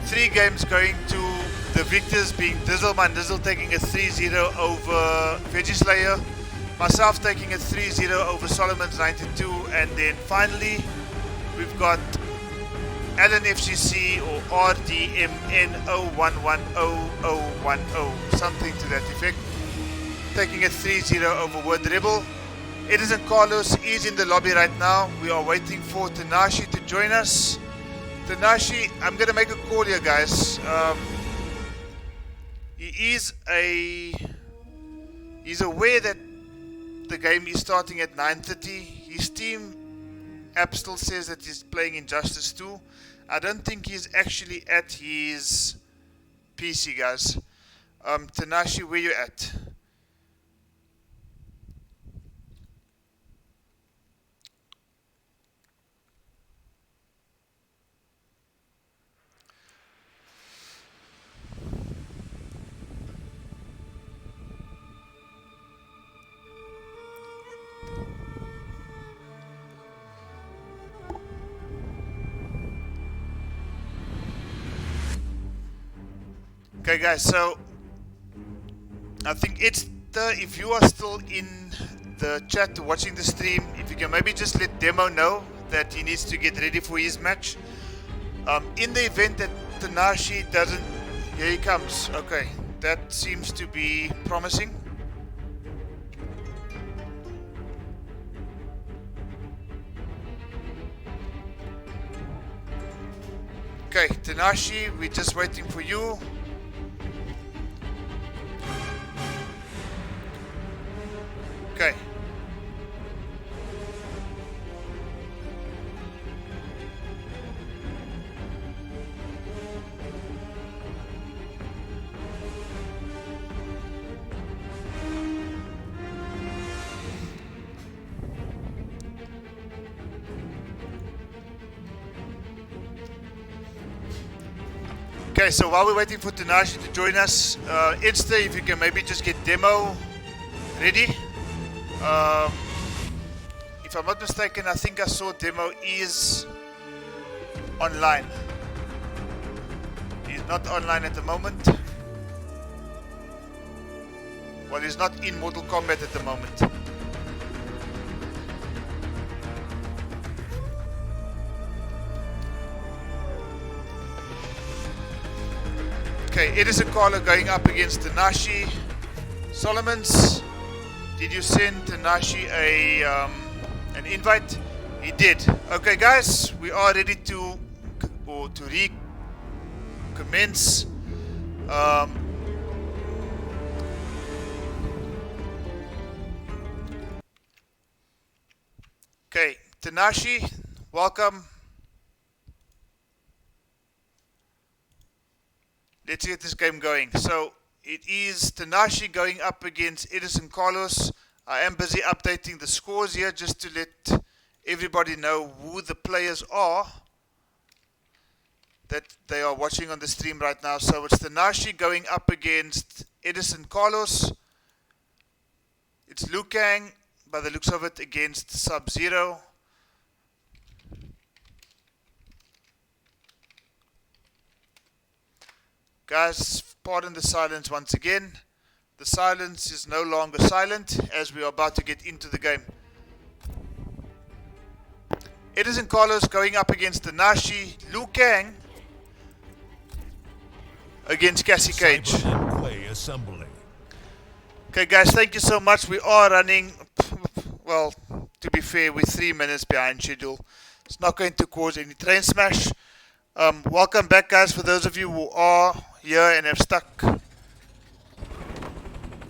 3 games going to the victors, being Dizzle, my Dizzle taking a 3-0 over Veggie Slayer, myself taking a 3-0 over Solomon's 92, and then finally we've got Alan FGC or RDMN011010, something to that effect, taking a 3-0 over Word Rebel. Edison Carlos is in the lobby right now. We are waiting for Tanashi to join us. Tanashi, I'm gonna make a call here, guys. He's aware that the game is starting at 9:30. His Steam app still says that he's playing Injustice 2. I don't think he's actually at his PC, guys. Tanashi, where you at? Okay, guys, so I think it's if you are still in the chat watching the stream, if you can maybe just let Demo know that he needs to get ready for his match. In the event that Tanashi doesn't, here he comes. Okay, that seems to be promising. Okay, Tanashi, we're just waiting for you. Okay. Okay, so while we're waiting for Tanashi to join us, Edster, if you can maybe just get Demo ready. If I'm not mistaken, I think I saw Demo is online. He's not online at the moment. Well, he's not in Mortal Kombat at the moment. Okay, Edison Carlo going up against Tanashi. Solomon's, did you send Tanashi an invite? He did. Okay, guys, we are ready to recommence. Okay, Tanashi, welcome. Let's get this game going. So it is Tanashi going up against Edison Carlos. I am busy updating the scores here just to let everybody know who the players are that they are watching on the stream right now. So it's Tanashi going up against Edison Carlos. It's Liu Kang, by the looks of it, against Sub-Zero. Guys, pardon the silence once again. The silence is no longer silent as we are about to get into the game. Edison Carlos going up against Tanashi. Liu Kang against Cassie Cage. Cyberplay assembly. Okay guys, thank you so much. We are running, well, to be fair, we're 3 minutes behind schedule. It's not going to cause any train smash. Welcome back guys, for those of you who are here and have stuck,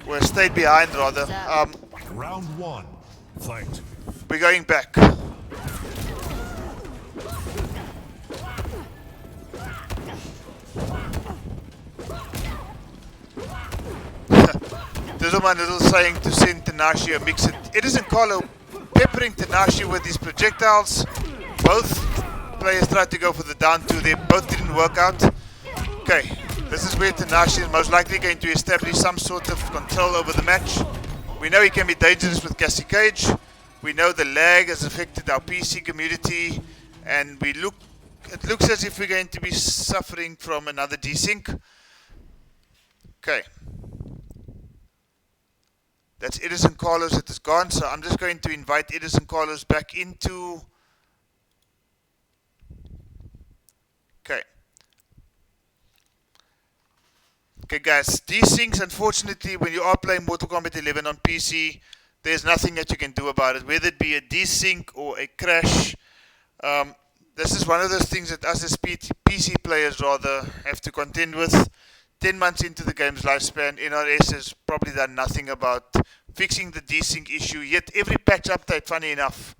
or stayed behind rather. Round one. Fight. We're going back. Those are my little saying to send Tanashi a mix. It isn't Carlo peppering Tanashi with his projectiles. Both players tried to go for the down two. They both didn't work out. Okay, this is where Tanashi is most likely going to establish some sort of control over the match. We know he can be dangerous with Cassie Cage. We know the lag has affected our PC community, and it looks as if we're going to be suffering from another desync. Okay. That's Edison Carlos that is gone, so I'm just going to invite Edison Carlos back into... Okay. Okay guys, desyncs, unfortunately, when you are playing Mortal Kombat 11 on PC, there's nothing that you can do about it, whether it be a desync or a crash. This is one of those things that us as PC players rather have to contend with. 10 months into the game's lifespan, NRS has probably done nothing about fixing the desync issue. Yet every patch update, funny enough,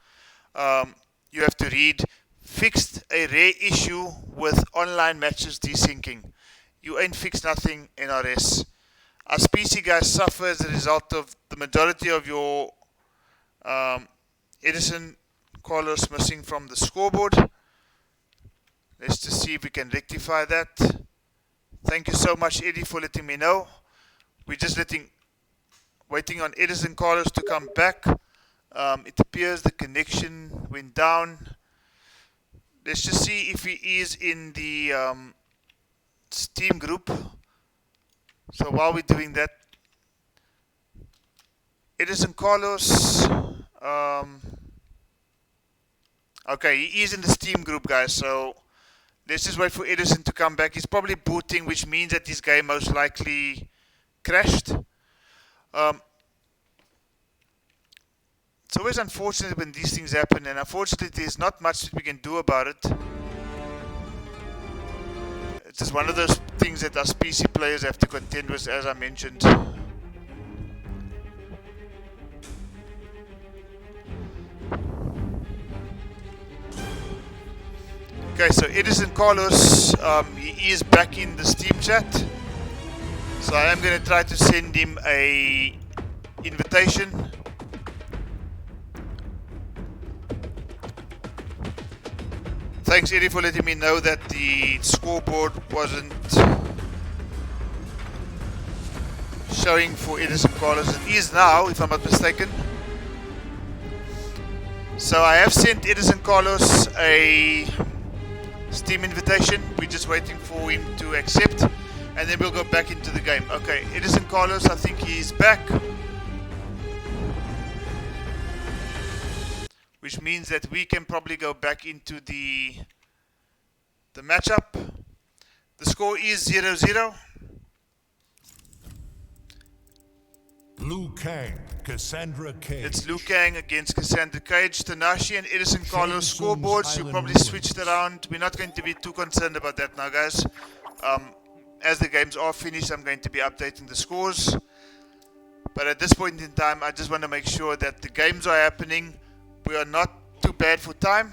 you have to read, fixed a rare issue with online matches desyncing. You ain't fixed nothing, NRS. Us PC guys suffer as a result of the majority of your Edison Carlos missing from the scoreboard. Let's just see if we can rectify that. Thank you so much, Eddie, for letting me know. We're just waiting on Edison Carlos to come back. It appears the connection went down. Let's just see if he is in the Steam group. So while we're doing that, Edison Carlos. Okay, he is in the Steam group, guys. So let's just wait for Edison to come back. He's probably booting, which means that his game most likely crashed. It's always unfortunate when these things happen, and unfortunately there's not much that we can do about it. It's just one of those things that us PC players have to contend with, as I mentioned. Okay, so Edison Carlos, he is back in the Steam chat. So I am going to try to send him a invitation. Thanks Eddie for letting me know that the scoreboard wasn't showing for Edison Carlos. It is now, if I'm not mistaken. So I have sent Edison Carlos a Steam invitation. We're just waiting for him to accept, and then we'll go back into the game. Okay, Edison Carlos, I think he's back, which means that we can probably go back into the matchup. The score is 0-0. Liu Kang, Cassandra Cage. It's Liu Kang against Cassandra Cage. Tanashi and Edison Carlos scoreboards. You probably switched around. We're not going to be too concerned about that now, guys. As the games are finished, I'm going to be updating the scores. But at this point in time, I just want to make sure that the games are happening. We are not too bad for time.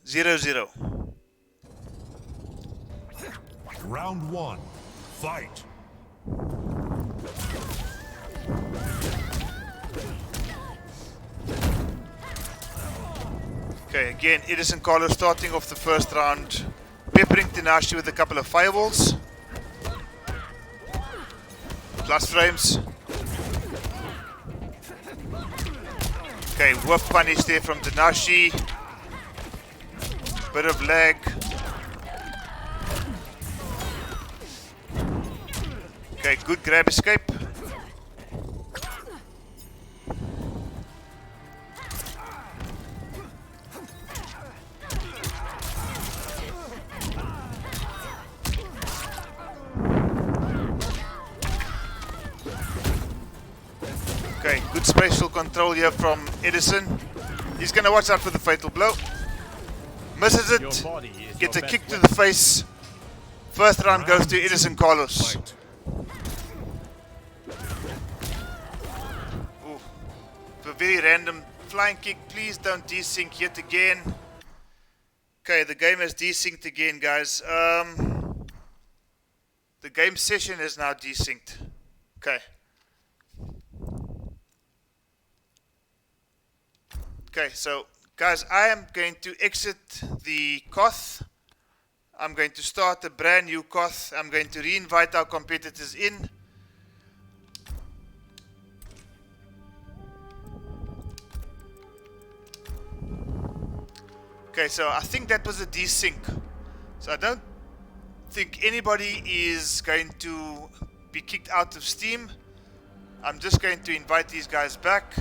Zero, zero. Round 1. Fight. Okay, again, Edison Carlos starting off the first round, peppering Tanashi with a couple of fireballs. Plus frames. Okay, whiff punish there from Tanashi. Bit of lag. Okay, good grab escape. Okay, good spatial control here from Edison. He's gonna watch out for the fatal blow. Misses it, gets a kick to the face. First round goes to Edison Carlos. Fight. Ooh, a very random flying kick. Please don't desync yet again. Okay, the game has desynced again, guys. The game session is now desynced. Okay. Okay, so guys, I am going to exit the COTH. I'm going to start a brand new COTH. I'm going to re-invite our competitors in. Okay, so I think that was a desync. So I don't think anybody is going to be kicked out of Steam. I'm just going to invite these guys back.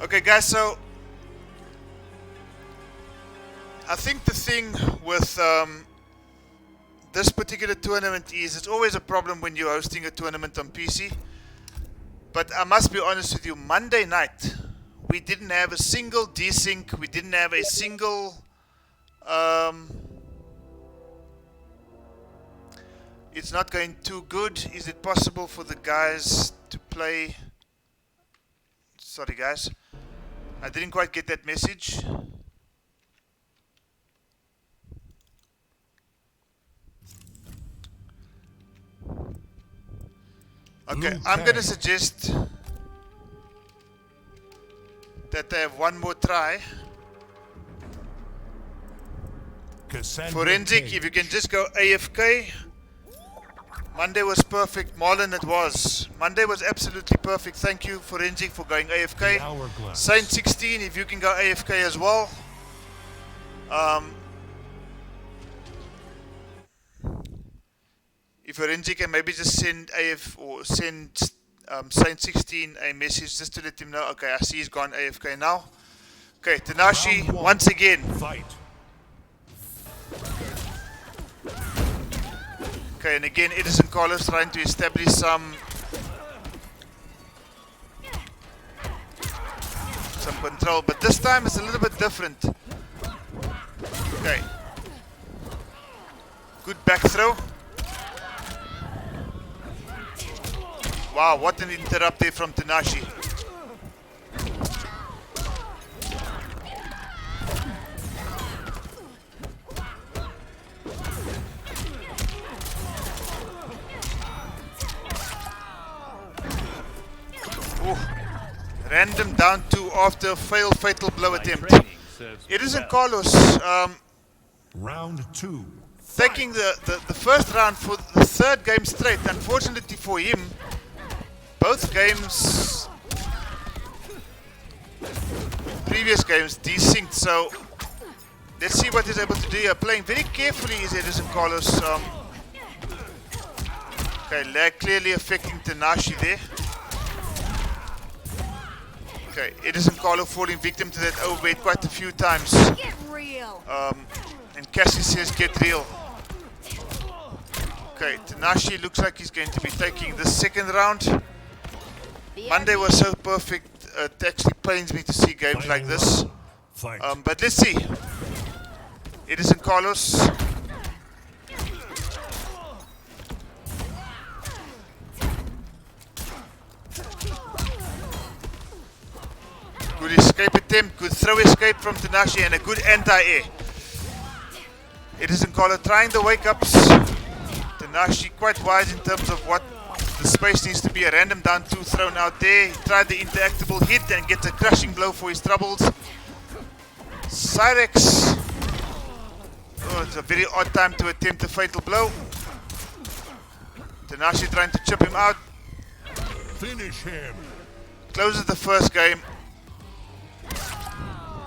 Okay guys, so I think the thing with this particular tournament is it's always a problem when you're hosting a tournament on PC. But I must be honest with you, Monday night we didn't have a single desync, we didn't have a single it's not going too good. Is it possible for the guys to play? Sorry guys, I didn't quite get that message. Okay, I'm gonna suggest that they have one more try. Forensic, if you can just go AFK. Monday was perfect. Marlon, it was. Monday was absolutely perfect. Thank you, Forensic, for going AFK. Saint 16, if you can go AFK as well. If Forensic can maybe just send send Saint 16 a message just to let him know. Okay, I see he's gone AFK now. Okay, Tanashi, once again. Fight. Okay, and again, Edison Carlos trying to establish some control, but this time it's a little bit different. Okay. Good back throw. Wow, what an interrupt there from Tanashi. Random down 2 after a failed fatal blow attempt. Edison Carlos Round 2. taking the first round for the third game straight. Unfortunately for him, both games, previous games, desynced. So let's see what he's able to do here. Playing very carefully is Edison Carlos. Okay, lag clearly affecting Tanashi there. Okay, Edison Carlo falling victim to that overweight quite a few times. Get real. And Cassie says get real. Okay, Tanashi looks like he's going to be taking the second round. Monday was so perfect, it actually pains me to see games like this. Fight. But let's see. Edison Carlos. Good escape attempt, good throw escape from Tanashi, and a good anti-air. Edison Carlos trying the wake-ups. Tanashi quite wise in terms of what the space needs to be. A random down 2 thrown out there. He tried the interactable hit and gets a crushing blow for his troubles. Cyrex. Oh, it's a very odd time to attempt a fatal blow. Tanashi trying to chip him out. Finish him. Closes the first game.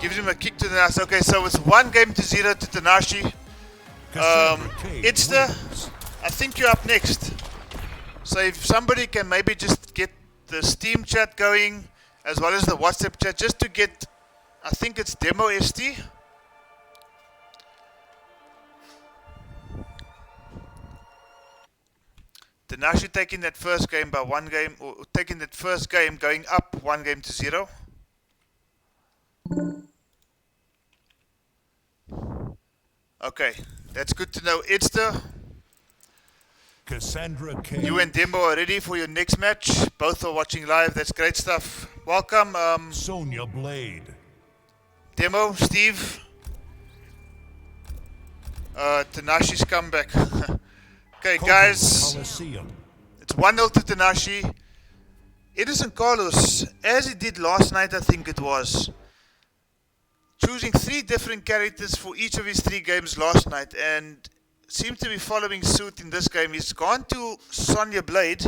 Gives him a kick to the ass. Okay, so it's 1-0 to Tanashi. Idster, I think you're up next. So if somebody can maybe just get the Steam chat going as well as the WhatsApp chat, just to get, I think it's Demo ST. Tanashi taking that first game by 1 game, or taking that first game going up 1-0. Okay, that's good to know. Idster, Cassandra K. you and Demo are ready for your next match. Both are watching live. That's great stuff. Welcome, Sonya Blade. Demo, Steve. Tanashi's comeback. Okay, guys. Coliseum. It's 1-0 to Tanashi. Edison Carlos, as he did last night, I think it was, choosing 3 different characters for each of his 3 games last night, and seems to be following suit in this game. He's gone to Sonya Blade.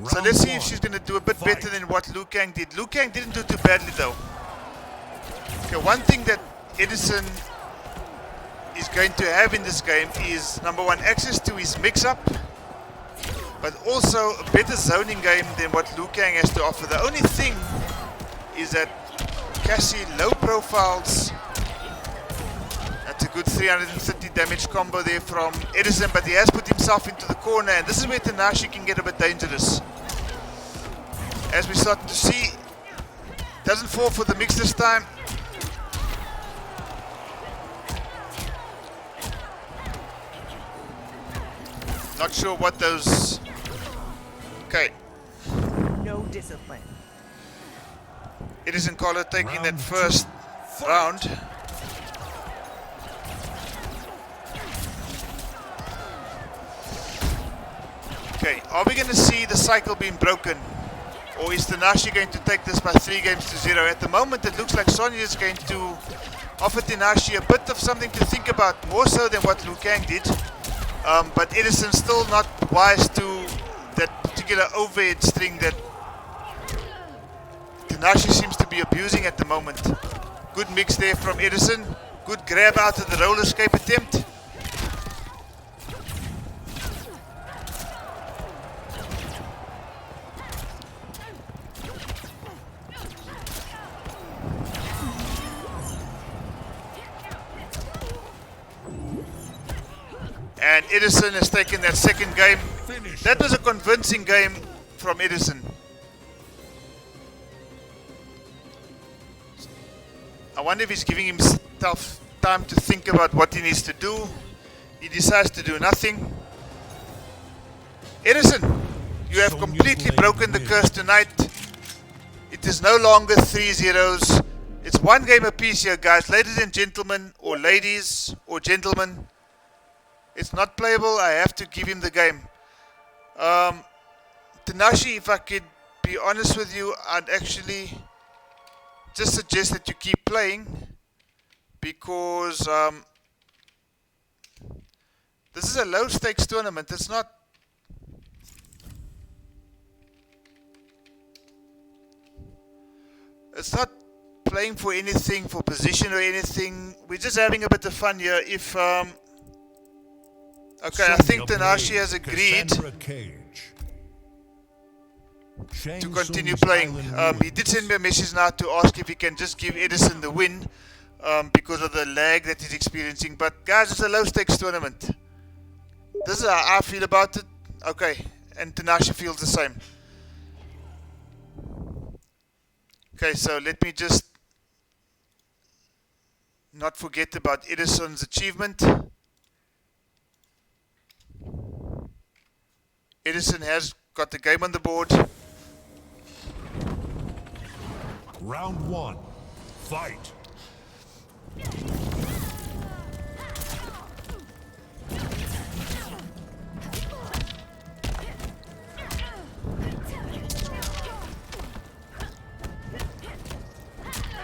So let's see if she's going to do a bit better than what Liu Kang did. Liu Kang didn't do too badly though. Okay, one thing that Edison is going to have in this game is, number 1, access to his mix-up, but also a better zoning game than what Liu Kang has to offer. The only thing is that Cassie low profiles. That's a good 330 damage combo there from Edison, but he has put himself into the corner, and this is where Tanashi can get a bit dangerous. As we start to see, doesn't fall for the mix this time. Not sure what those... Okay. No discipline. Edison Carlo taking that Round first two. round. Okay, are we going to see the cycle being broken? Or is Tanashi going to take this by 3-0? At the moment, it looks like Sonya is going to offer Tanashi a bit of something to think about, more so than what Liu Kang did. But Edison's still not wise to that particular overhead string that Tanashi seems to be abusing at the moment. Good mix there from Edison. Good grab out of the roller escape attempt. And Edison has taken that second game. That was a convincing game from Edison. I wonder if he's giving himself time to think about what he needs to do. He decides to do nothing. Edison, you have completely broken the curse tonight. It is no longer 3-0. It's 1 game apiece here, guys. Ladies and gentlemen, or ladies, or gentlemen. It's not playable. I have to give him the game. Tanashi, if I could be honest with you, I'd actually just suggest that you keep playing, because this is a low stakes tournament. It's not playing for anything, for position or anything. We're just having a bit of fun here. If okay, I think Tanashi has agreed to continue playing. He did send me a message now to ask if he can just give Edison the win because of the lag that he's experiencing. But guys, it's a low stakes tournament. This is how I feel about it. Okay, and Tanashi feels the same. Okay, so let me just not forget about Edison's achievement. Edison has got the game on the board. Round 1. Fight.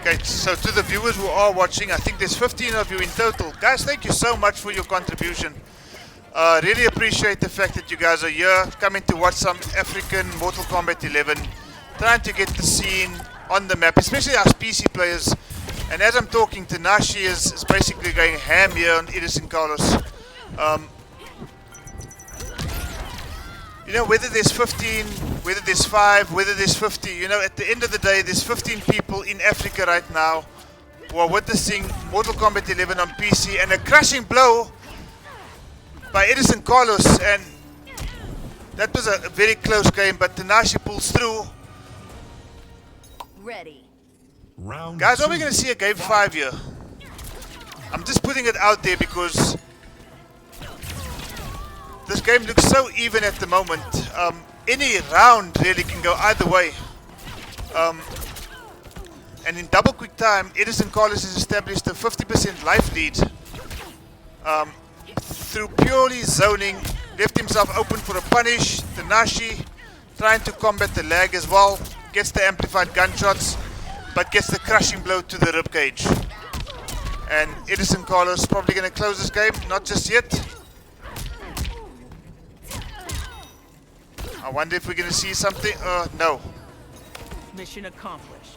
Okay, so to the viewers who are watching, I think there's 15 of you in total. Guys, thank you so much for your contribution. Really appreciate the fact that you guys are here, coming to watch some African Mortal Kombat 11, trying to get the scene on the map, especially us PC players. And as I'm talking, Tanashi is basically going ham here on Edison Carlos. You know, whether there's 15, whether there's 5, whether there's 50, you know, at the end of the day, there's 15 people in Africa right now who are witnessing Mortal Kombat 11 on PC, and a crushing blow by Edison Carlos, and that was a very close game, but Tanashi pulls through. Ready. Round Guys, are 2. we going to see a game 5 here? I'm just putting it out there because this game looks so even at the moment. Any round really can go either way. And in double quick time, Edison Carlos has established a 50% life lead. Through purely zoning, left himself open for a punish. Tanashi trying to combat the lag as well. Gets the amplified gunshots, but gets the crushing blow to the ribcage. And Edison Carlos probably going to close this game, not just yet. I wonder if we're going to see something. No. Mission accomplished.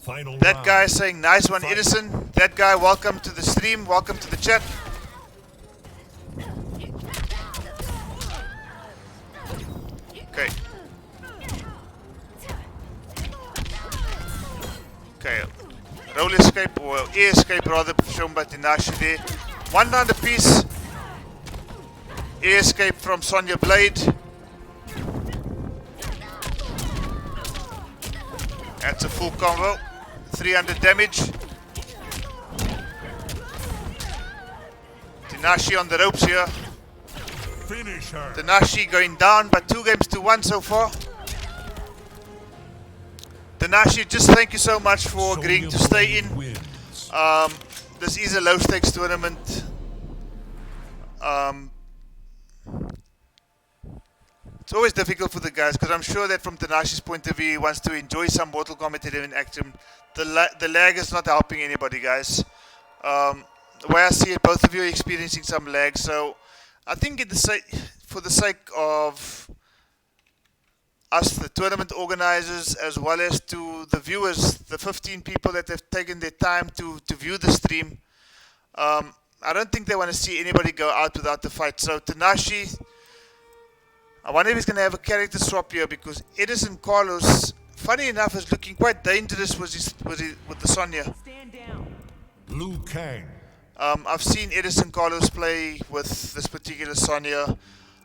Final That round. guy saying nice one, Edison. That guy, welcome to the stream, welcome to the chat. Okay. Okay. Roll escape, or air escape rather, shown by Tanashi there. 1 round apiece. Air escape from Sonya Blade. That's a full combo. 300 damage. Tanashi on the ropes here. Finish her. Tanashi going down by 2 games to 1 so far. Tanashi, just thank you so much for agreeing to stay in. Wins. This is a low stakes tournament. It's always difficult for the guys because I'm sure that from Tanashi's point of view, he wants to enjoy some Mortal Kombat 11 action. The lag is not helping anybody, guys. The way I see it, both of you are experiencing some lag. So I think for the sake of us, the tournament organizers, as well as to the viewers, the 15 people that have taken their time to view the stream, I don't think they want to see anybody go out without the fight. So Tanashi, I wonder if he's going to have a character swap here, because Edison Carlos, funny enough, is looking quite dangerous with the Sonya. Stand down. Liu Kang. I've seen Edison Carlos play with this particular Sonya.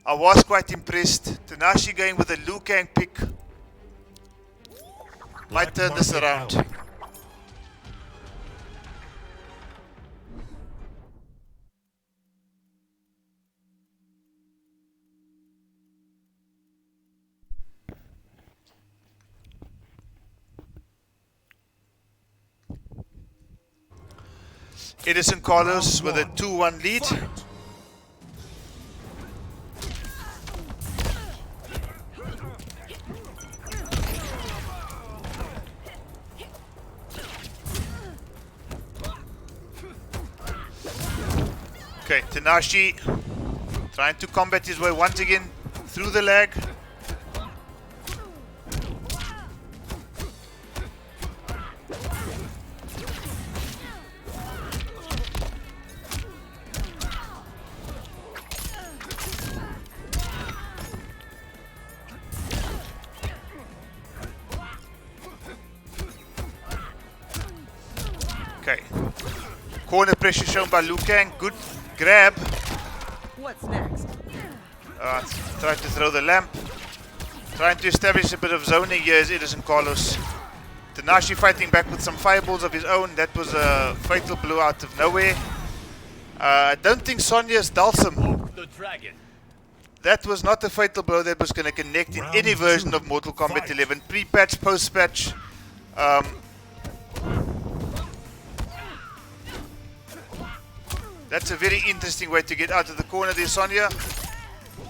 I was quite impressed. Tanashi going with a Liu Kang pick might turn this around. Alley. Edison Carlos with a 2-1 lead. Okay, Tanashi trying to combat his way once again through the lag. Okay, corner pressure shown by Liu Kang. Good grab. What's next? Tried to throw the lamp. Trying to establish a bit of zoning here is Edison Carlos. Tanashi fighting back with some fireballs of his own. That was a fatal blow out of nowhere. I don't think Sonya's Dalsum. The dragon. That was not a fatal blow that was going to connect in any version of Mortal Kombat 11. Pre-patch, post-patch. That's a very interesting way to get out of the corner there, Sonya.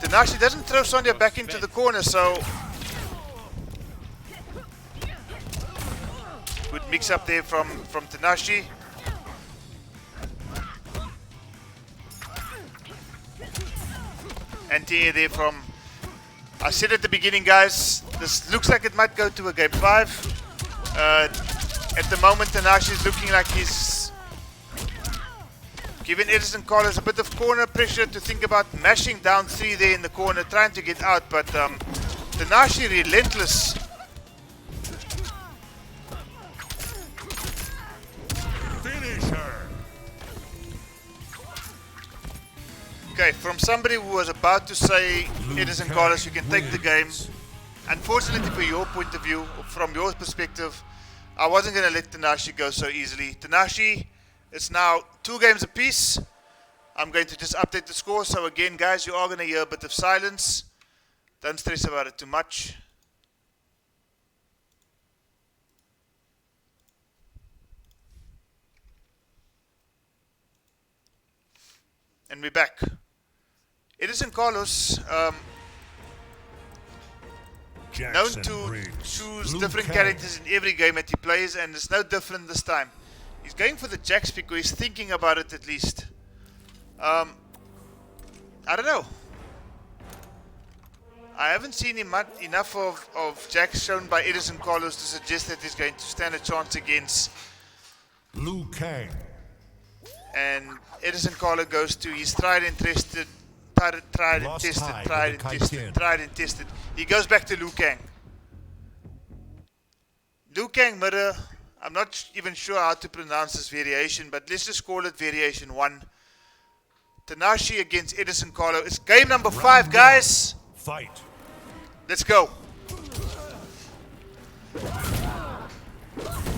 Tanashi doesn't throw Sonya back into the corner, so good mix up there from Tanashi. Anti-air there from... I said at the beginning, guys, this looks like it might go to a game 5. At the moment, Tanashi is looking like he's giving Edison Carlos a bit of corner pressure to think about mashing down 3 there in the corner, trying to get out, but Tanashi relentless. Finish her. Okay, from somebody who was about to say, Edison Carlos, you can take the game. Unfortunately, for your point of view, from your perspective, I wasn't going to let Tanashi go so easily. Tanashi, it's now 2 games apiece. I'm going to just update the score. So again, guys, you are going to hear a bit of silence. Don't stress about it too much. And we're back. Edison Carlos, known to choose different characters in every game that he plays, and it's no different this time. He's going for the Jax pick, or he's thinking about it at least. I don't know. I haven't seen him enough of Jax shown by Edison Carlos to suggest that he's going to stand a chance against Liu Kang. And Edison Carlos goes to his tried and tested. He goes back to Liu Kang. Liu Kang mirror. I'm not even sure how to pronounce this variation, but let's just call it variation 1. Tanashi against Edison Carlos. It's game number 5, guys. Fight. Let's go.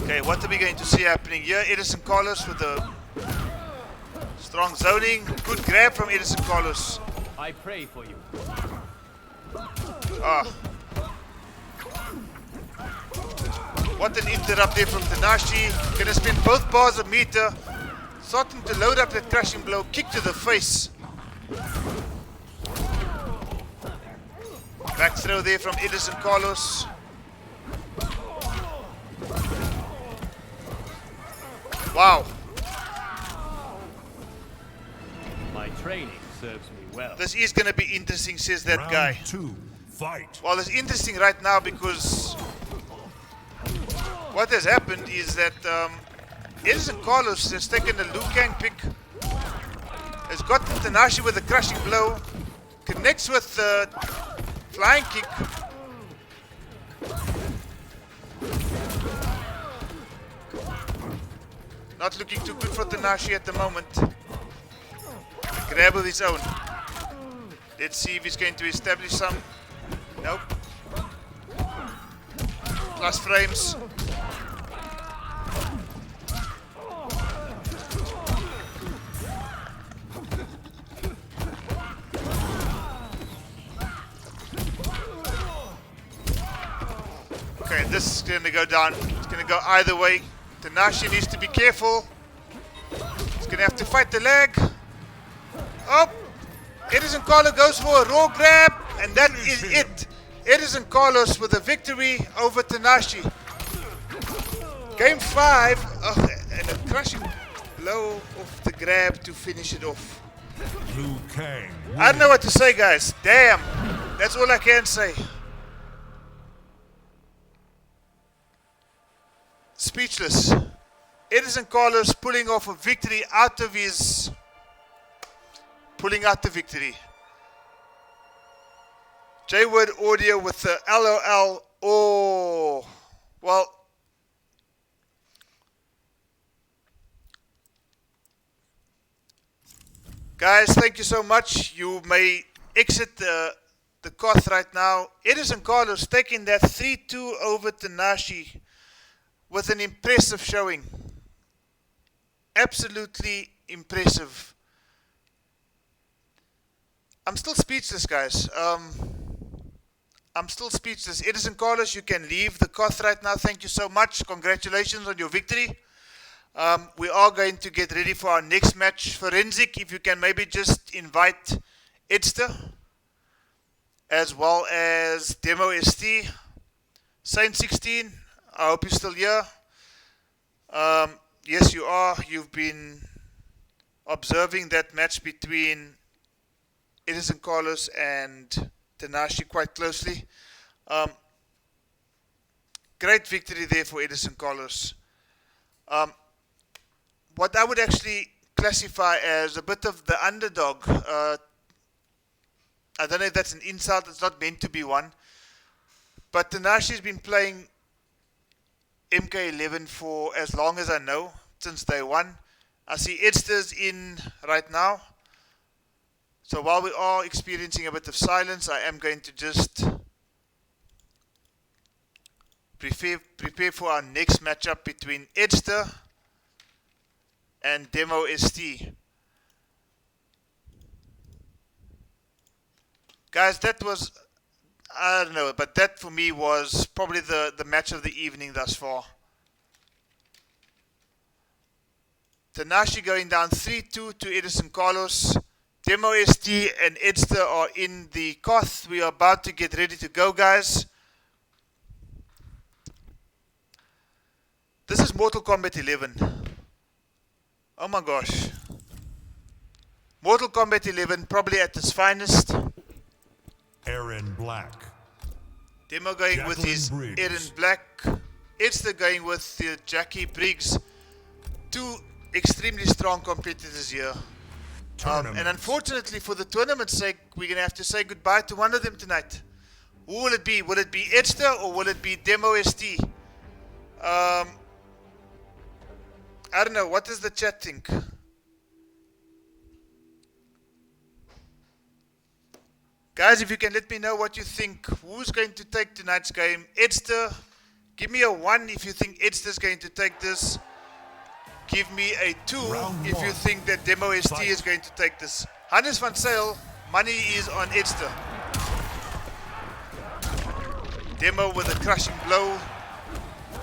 Okay, what are we going to see happening here? Edison Carlos with a strong zoning. Good grab from Edison Carlos. I pray for you. What an interrupt there from Tanashi. Gonna spend both bars of meter. Starting to load up that crushing blow. Kick to the face. Back throw there from Edison Carlos. Wow. My training serves me well. This is gonna be interesting, says that guy. Round 2. Fight. Well, it's interesting right now because what has happened is that Edison Carlos has taken the Liu Kang pick, has gotten Tanashi with a crushing blow, connects with the flying kick. Not looking too good for Tanashi at the moment. Grab of his own. Let's see if he's going to establish some. Nope. Plus frames. Okay, this is going to go down. It's going to go either way. Tanashi needs to be careful. He's going to have to fight the leg. Oh! Edison Carlos goes for a raw grab, and that is it. Edison Carlos with a victory over Tanashi. Game 5, and a crushing blow off the grab to finish it off. Liu Kang. I don't know what to say, guys. Damn. That's all I can say. Speechless. Edison Carlos pulling off a victory out of his... Pulling out the victory. J-Word audio with the LOL. Oh. Well. Guys, thank you so much. You may exit the Koth right now. Edison Carlos taking that 3-2 over Tanashi with an impressive showing. Absolutely impressive. I'm still speechless, guys. I'm still speechless. Edison Carlos, you can leave the Koth right now. Thank you so much. Congratulations on your victory. We are going to get ready for our next match. Forensic, if you can maybe just invite Edster, as well as Demo ST. Saint 16, I hope you're still here. Yes, you are. You've been observing that match between Edison Carlos and Tanashi quite closely. Great victory there for Edison Carlos. What I would actually classify as a bit of the underdog. I don't know if that's an insult. It's not meant to be one. But Tanashi's been playing MK11 for as long as I know, since day one. I see Edster's in right now. So while we are experiencing a bit of silence, I am going to just prepare for our next matchup between Edster and Demo ST. Guys, that was, I don't know, but that for me was probably the match of the evening thus far. Tanashi going down 3-2 to Edison Carlos. Demo ST and Edster are in the Koth. We are about to get ready to go, guys. This is Mortal Kombat 11. Oh my gosh. Mortal Kombat 11 probably at its finest. Aaron Black. Demo going Jacqueline with his Briggs. Aaron Black. Edster going with the Jackie Briggs. Two extremely strong competitors here. And unfortunately, for the tournament's sake, we're going to have to say goodbye to one of them tonight. Who will it be? Will it be Edster or will it be Demo ST? I don't know. What does the chat think? Guys, if you can let me know what you think. Who's going to take tonight's game? Edster. Give me a 1 if you think Edster's going to take this. Give me a 2 if you think that Demo ST is going to take this. Hannes van Sale, money is on Edster. Demo with a crushing blow.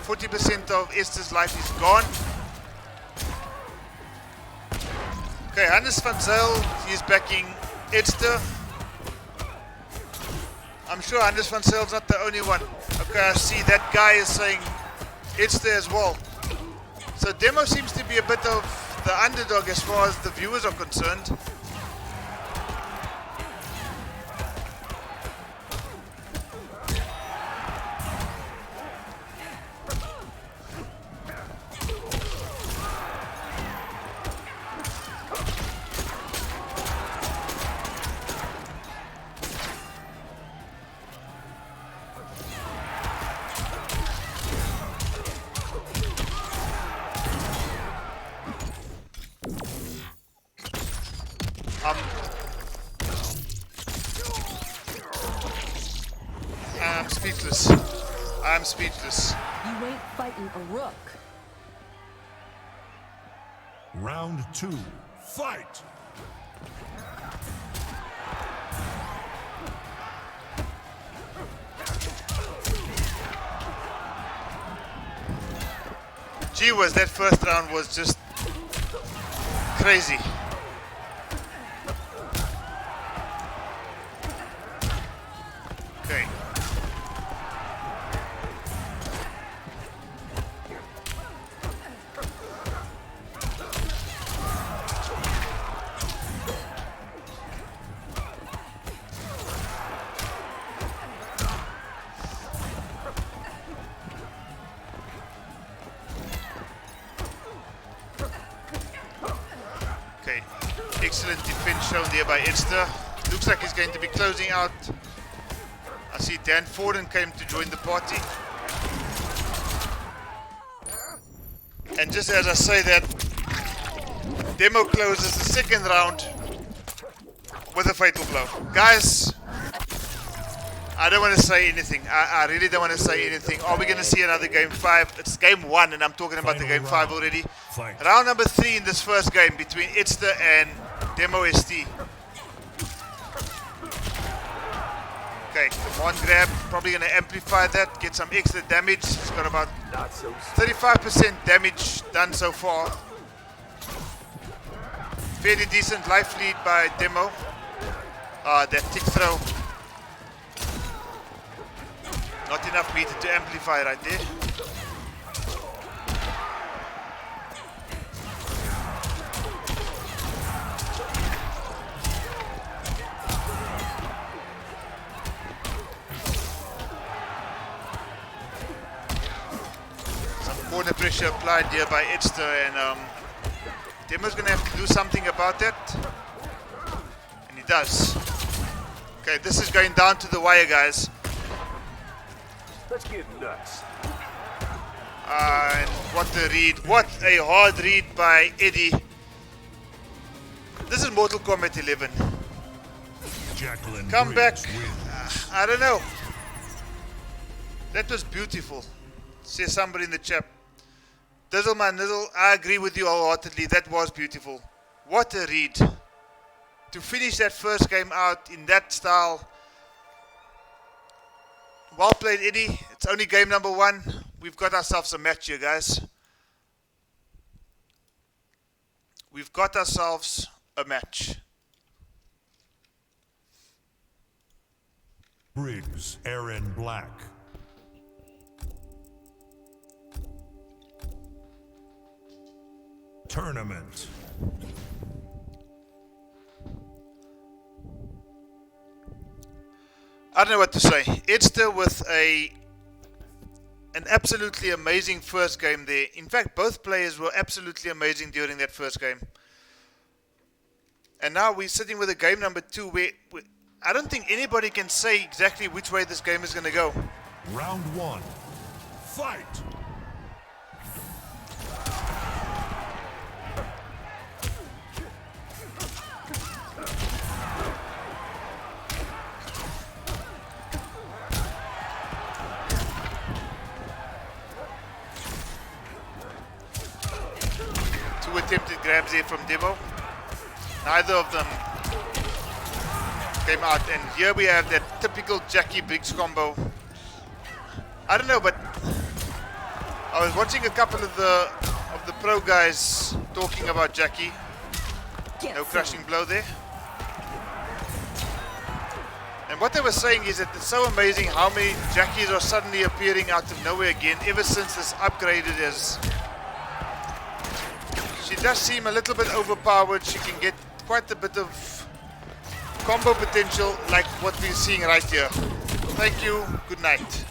40% of Edster's life is gone. Okay, Hannes van Zyl, he's backing Edster. I'm sure Hannes van Zyl's not the only one. Okay, I see that guy is saying Edster as well. So Demo seems to be a bit of the underdog as far as the viewers are concerned. I'm speechless. I'm speechless. You ain't fighting a rook. Round 2. Fight! Gee whiz, that first round was just crazy. Okay. Okay, excellent defense shown there by Edster. Looks like he's going to be closing out. I see Dan Forden came to join the party. And just as I say that, Demo closes the second round with a fatal blow. Guys, I don't want to say anything. I really don't want to say anything. Are we going to see another game 5? It's game 1 and I'm talking about the game 5 already. Fight. Round number 3 in this first game between Itster and Demo ST. Okay, command grab, probably going to amplify that, get some extra damage. It's got about 35% damage done so far. Fairly decent life lead by Demo. That tick throw. Not enough meter to amplify right there. Some corner pressure applied here by Itster, and Demo's going to have to do something about that. And he does. Okay, this is going down to the wire, guys. Let's get nuts. And what a read. What a hard read by Eddie. This is Mortal Kombat 11. Jacqueline Come back. Briggs wins. I don't know. That was beautiful. Says somebody in the chat. Dizzle my nizzle, I agree with you wholeheartedly. That was beautiful. What a read. To finish that first game out in that style. Well played, Eddie. It's only game number 1. We've got ourselves a match here, guys. We've got ourselves a match. Briggs, Aaron Black. Tournament. I don't know what to say. Itster with an absolutely amazing first game there. In fact, both players were absolutely amazing during that first game. And now we're sitting with a game number 2 where I don't think anybody can say exactly which way this game is going to go. Round 1. Fight. Attempted grabs there from Demo. Neither of them came out, and here we have that typical Jackie Briggs combo. I don't know, but I was watching a couple of the pro guys talking about Jackie. No crushing blow there. And what they were saying is that it's so amazing how many Jackies are suddenly appearing out of nowhere again ever since this upgraded as. She does seem a little bit overpowered. She can get quite a bit of combo potential like what we're seeing right here. Thank you. Good night.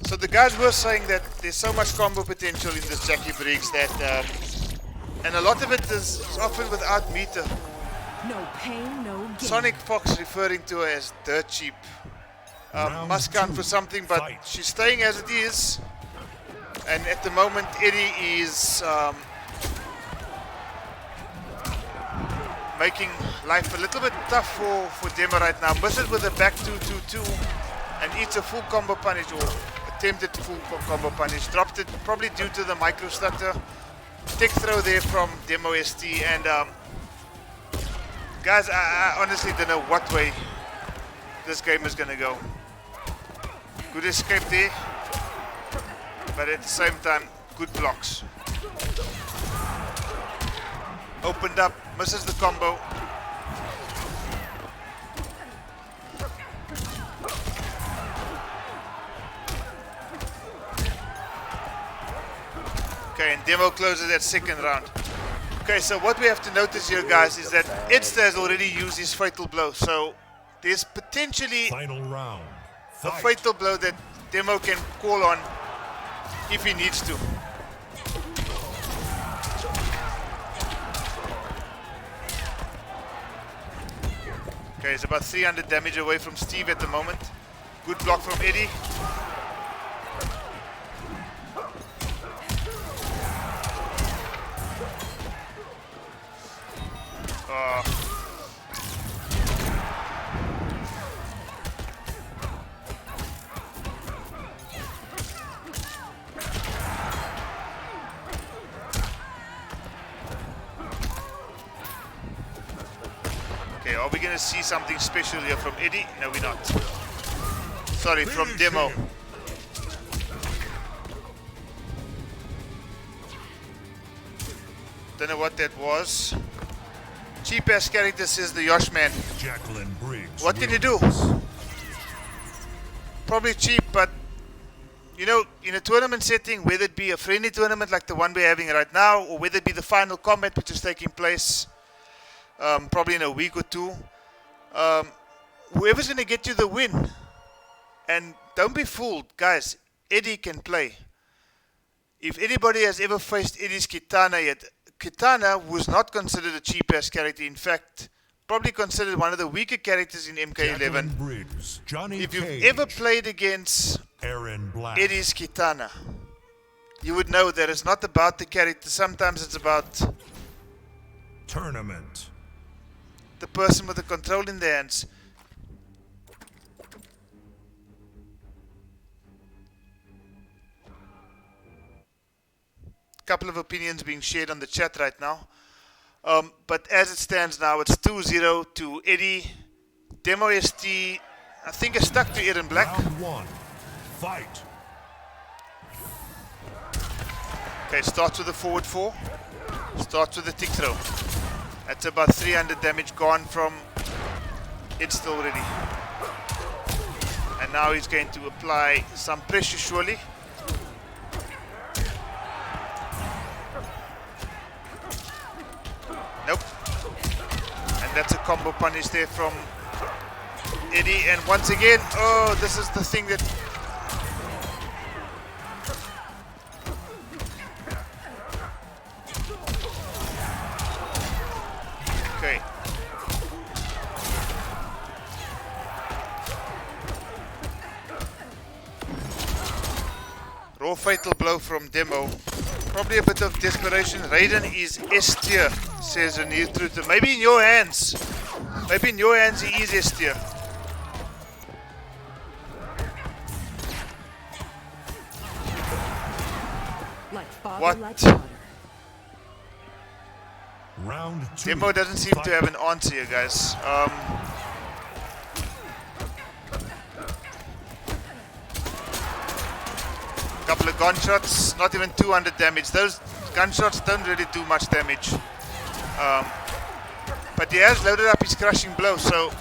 So the guys were saying that there's so much combo potential in this Jackie Briggs that, and a lot of it is often without meter. No pain, no gain. Sonic Fox referring to her as dirt cheap. Must count for something, but she's staying as it is. And at the moment, Eddie is making life a little bit tough for Demo right now. Misses with a back 2-2-2 and eats a full combo punish, or attempted full combo punish. Dropped it probably due to the micro stutter. Tech throw there from Demo ST. And guys, I honestly don't know what way this game is going to go. Good escape there. But at the same time, good blocks. Opened up, misses the combo. Okay, and Demo closes that second round. Okay, so what we have to notice here, guys, is that Itster has already used his fatal blow. So there's potentially Final round. a Fight. fatal blow that Demo can call on if he needs to. Okay, he's about 300 damage away from Steve at the moment. Good block from Eddie. Okay, are we going to see something special here from Eddie? No, we're not. Sorry, from Demo. Finish him. Don't know what that was. Cheap ass character, says the Yoshman. Jacqueline Briggs. What did he do? wins. Probably cheap, but you know, in a tournament setting, whether it be a friendly tournament like the one we're having right now, or whether it be the final combat which is taking place probably in a week or two, whoever's going to get you the win. And don't be fooled, guys. Eddie can play. If anybody has ever faced Eddie's Kitana yet, Kitana was not considered a cheap-ass character. In fact, probably considered one of the weaker characters in Jacqueline MK11. Briggs. Johnny If you've Cage. ever played against Aaron Black. Eddie's Kitana, you would know that it's not about the character. Sometimes it's about Tournament. the person with the control in their hands. Couple of opinions being shared on the chat right now. But as it stands now, it's 2-0 to Eddie. Demo ST, I think, is stuck to Aaron Black. Round 1. Fight. Okay, starts with the forward 4. Starts with the tick throw. That's about 300 damage gone from Edst already. And now he's going to apply some pressure, surely. Nope. And that's a combo punish there from Eddie. And once again, oh, this is the thing that... Okay. Raw fatal blow from Demo. Probably a bit of desperation. Raiden is S tier, says a new truther. Maybe in your hands. Maybe in your hands he is S tier. Like father, What? like daughter. Round 2. Demo doesn't seem Fight. to have an answer here, guys. Couple of gunshots, not even 200 damage. Those gunshots don't really do much damage. But he has loaded up his crushing blow, so...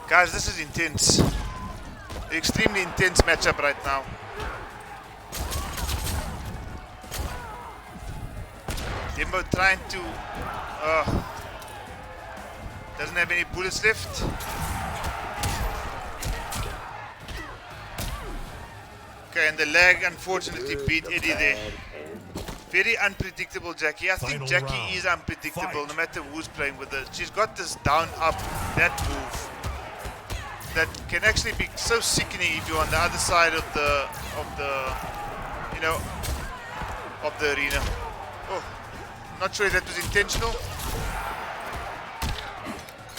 Guys, this is intense. Extremely intense matchup right now. Demo trying to... doesn't have any bullets left. Okay, and the lag unfortunately beat Eddie there. Very unpredictable Jackie. I think Final Jackie round. is unpredictable Fight. no matter who's playing with her. She's got this down up, that move. That can actually be so sickening if you're on the other side of the you know, of the arena. Oh, not sure if that was intentional.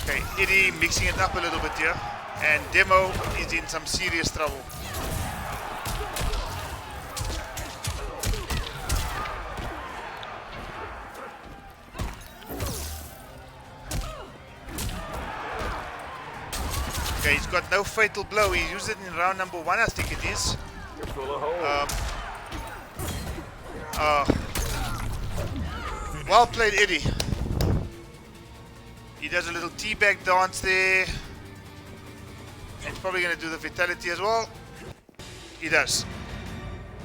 Okay, Eddie mixing it up a little bit here, and Demo is in some serious trouble. Okay, he's got no fatal blow. He used it in round number 1, I think it is. You're full of holes. Well played, Eddie. He does a little teabag dance there. And he's probably going to do the fatality as well. He does.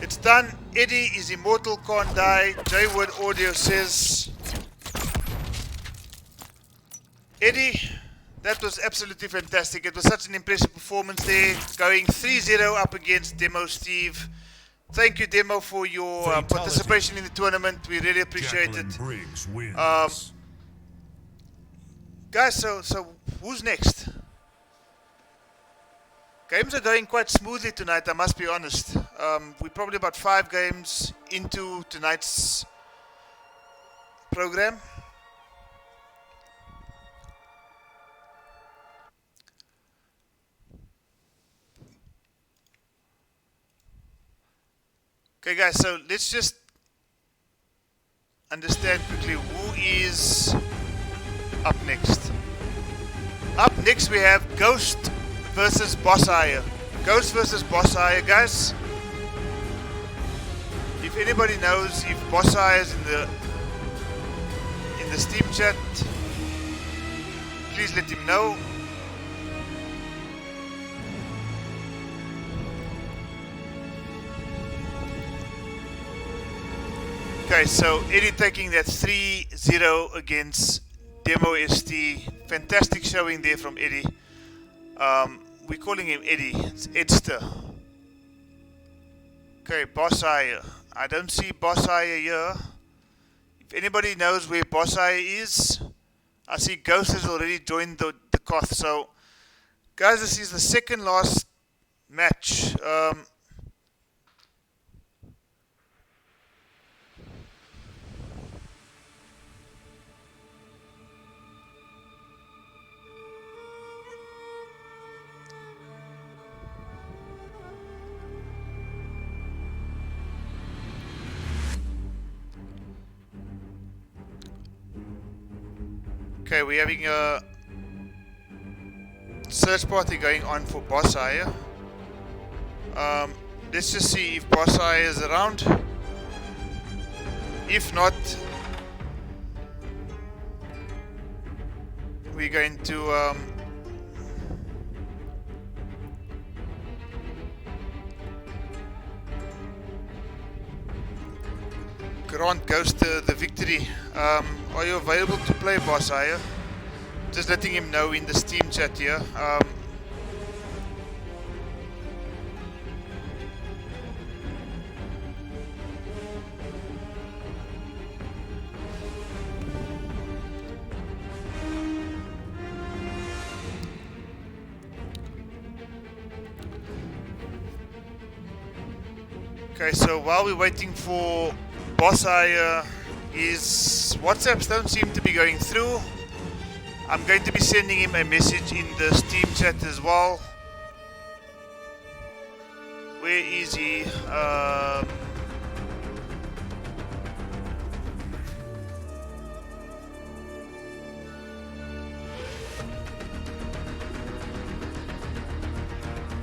It's done. Eddie is immortal, can't die. J-Word Audio says... Eddie, that was absolutely fantastic. It was such an impressive performance there. Going 3-0 up against Demo Steve. Thank you, Demo, for your Fatality. participation in the tournament. We really appreciate Jacqueline it. Briggs wins. Guys, so who's next? Games are going quite smoothly tonight, I must be honest. We're probably about 5 games into tonight's program. Okay guys, so let's just understand quickly who is up next. Up next we have Ghost versus Boss Hire. Ghost versus Boss Hire, guys. If anybody knows if Boss Hire is in the Steam chat, please let him know. Okay, so Eddie taking that 3-0 against Demo ST. Fantastic showing there from Eddie. We're calling him Eddie. It's Edster. Okay, Boss Hire. I don't see Boss Hire here. If anybody knows where Boss Hire is, I see Ghost has already joined the Koth. So, guys, this is the second last match. Okay, we're having a search party going on for Boss Hire. Let's just see if Boss Hire is around. If not, we're going to grant Ghost the victory. Are you available to play, Boss Hire? Just letting him know in the Steam chat here. Okay, so while we're waiting for Boss Hire, his WhatsApps don't seem to be going through. I'm going to be sending him a message in the Steam chat as well. Where is he?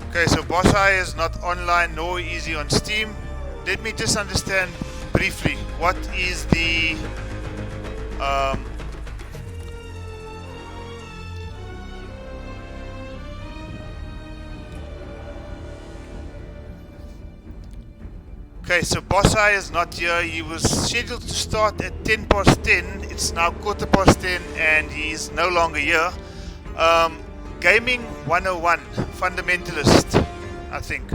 Okay, so Boss Hire is not online, nor is he on Steam. Let me just understand briefly what is the okay, so Boss Hire is not here. He was scheduled to start at 10:10. It's now 10:15 and he's no longer here. Gaming 101, Fundamentalist, I think.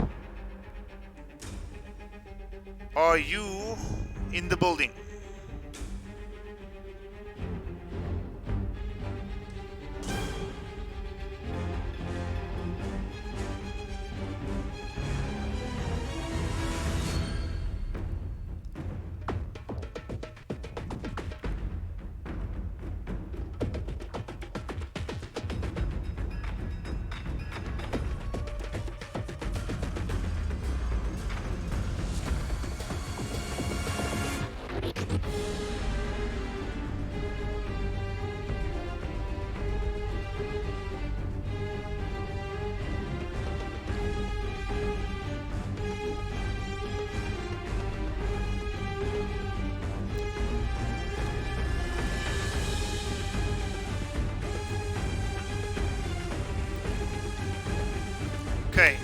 Are you in the building? Okay.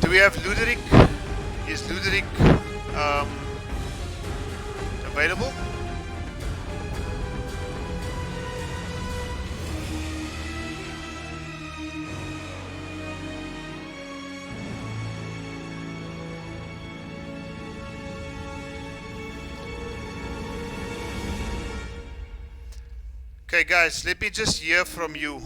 Do we have Luderick? Is Luderick available? Okay guys, let me just hear from you.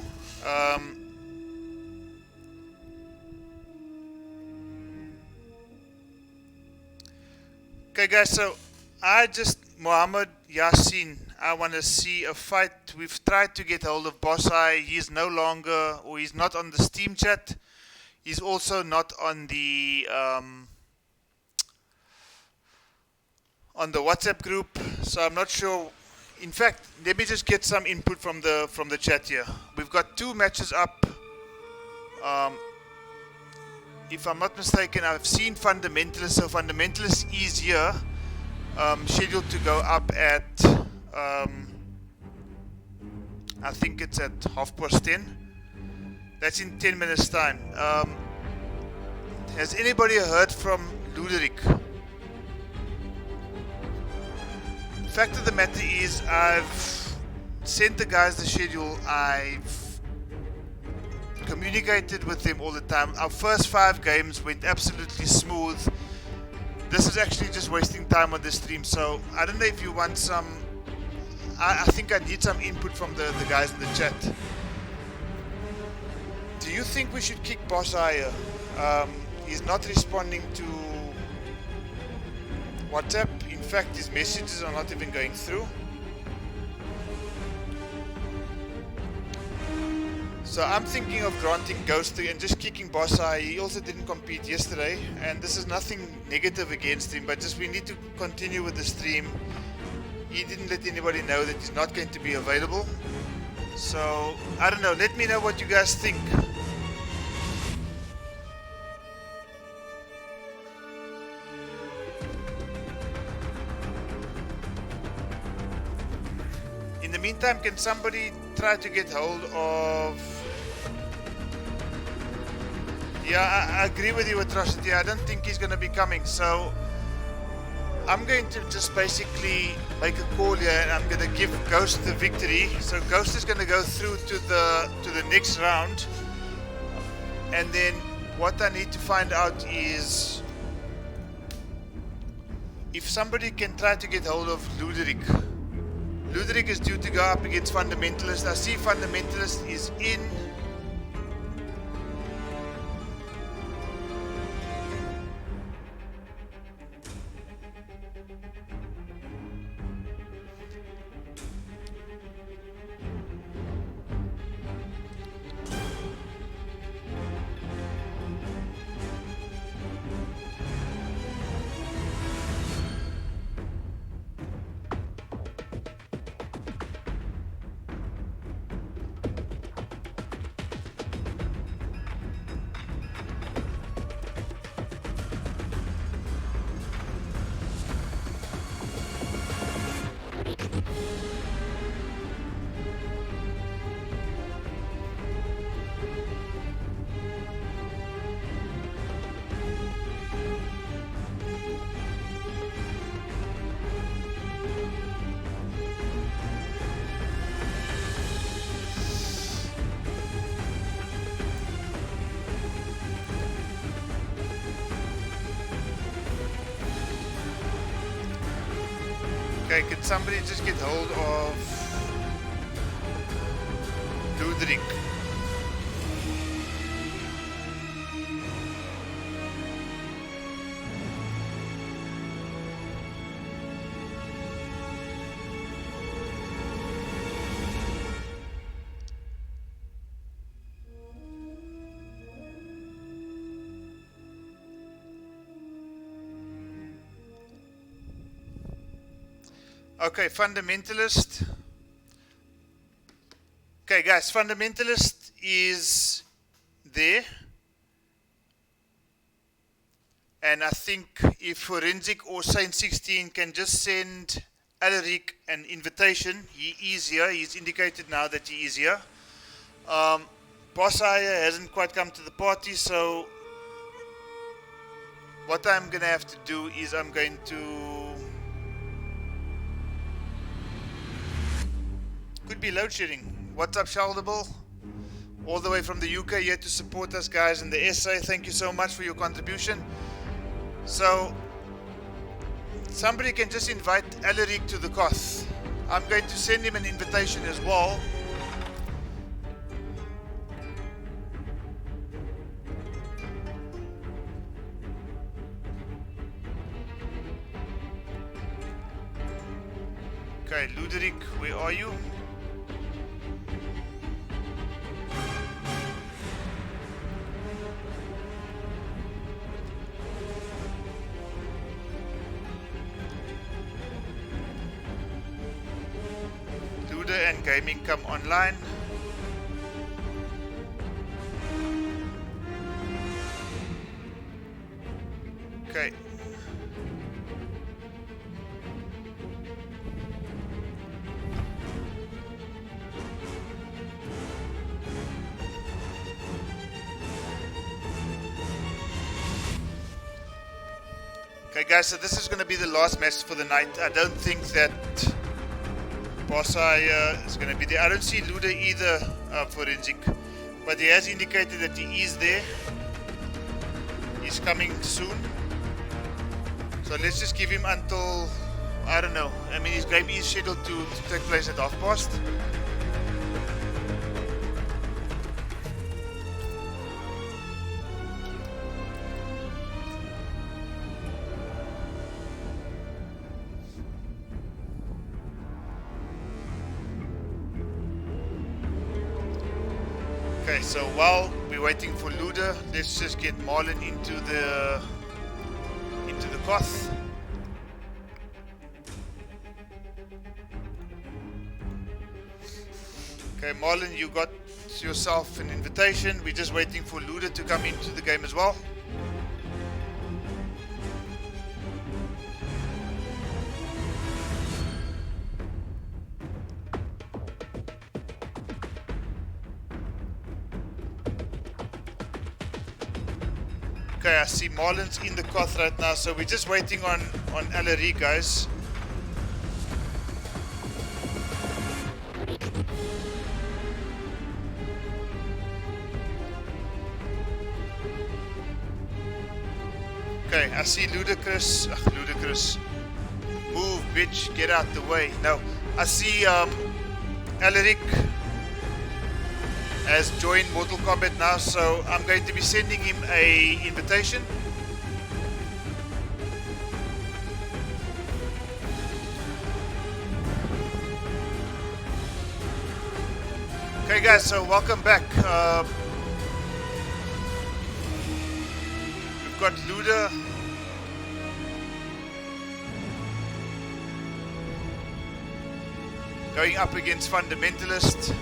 Okay, guys, so Mohammed Yassin, I want to see a fight. We've tried to get hold of Bossai. He's no longer, or he's not on the Steam chat. He's also not on the WhatsApp group, so I'm not sure. In fact, let me just get some input from the chat here. We've got 2 matches up. If I'm not mistaken, I've seen Fundamentalist. So Fundamentalist is here, scheduled to go up at I think it's at 10:30. That's in 10 minutes time. Has anybody heard from Luderick? The fact of the matter is, I've sent the guys the schedule. I've communicated with them all the time. Our first 5 games went absolutely smooth. This is actually just wasting time on the stream, so I don't know if you want some. I think I need some input from the guys in the chat. Do you think we should kick Bossai? He's not responding to WhatsApp. In fact, his messages are not even going through. So I'm thinking of granting Ghost and just kicking Bossai. He also didn't compete yesterday, and this is nothing negative against him, but just we need to continue with the stream. He didn't let anybody know that he's not going to be available. So I don't know, let me know what you guys think. In the meantime, can somebody try to get hold of... Yeah, I agree with you, Atrocity. I don't think he's going to be coming. So I'm going to just basically make a call here, and I'm going to give Ghost the victory. So Ghost is going to go through to the next round. And then what I need to find out is if somebody can try to get hold of Luderick. Luderick is due to go up against Fundamentalist. I see Fundamentalist is in. Okay, can somebody just get hold of Luderick? Okay, Fundamentalist. Okay, guys, Fundamentalist is there. And I think if Forensic or Saint 16 can just send Alaric an invitation, he is here. He's indicated now that he is here. Bossai hasn't quite come to the party, so what I'm going to have to do is I'm going to... Could be load shedding. What's up, Shaldable? All the way from the UK here to support us, guys, in the SA. Thank you so much for your contribution. So, somebody can just invite Alaric to the Koth. I'm going to send him an invitation as well. Okay, Luderick, where are you? Luder and Gaming come online. Okay. Okay guys, so this is going to be the last match for the night. I don't think that Bossai is going to be there. I don't see Luda either, Forensic, but he has indicated that he is there. He's coming soon. So let's just give him until, I don't know. I mean, his game is scheduled to take place at 12:30. Okay, so while we're waiting for Luda, let's just get Marlon into the Koth. Okay, Marlon, you got yourself an invitation. We're just waiting for Luda to come into the game as well. Okay, I see Marlon's in the Koth right now, so we're just waiting on Alarie, guys. Okay, I see Ludicrous. Ludicrous. Move, bitch, get out the way. No, I see Alaric has joined Mortal Kombat now, so I'm going to be sending him a invitation. Okay guys, so welcome back. We've got Luda. Going up against Fundamentalist.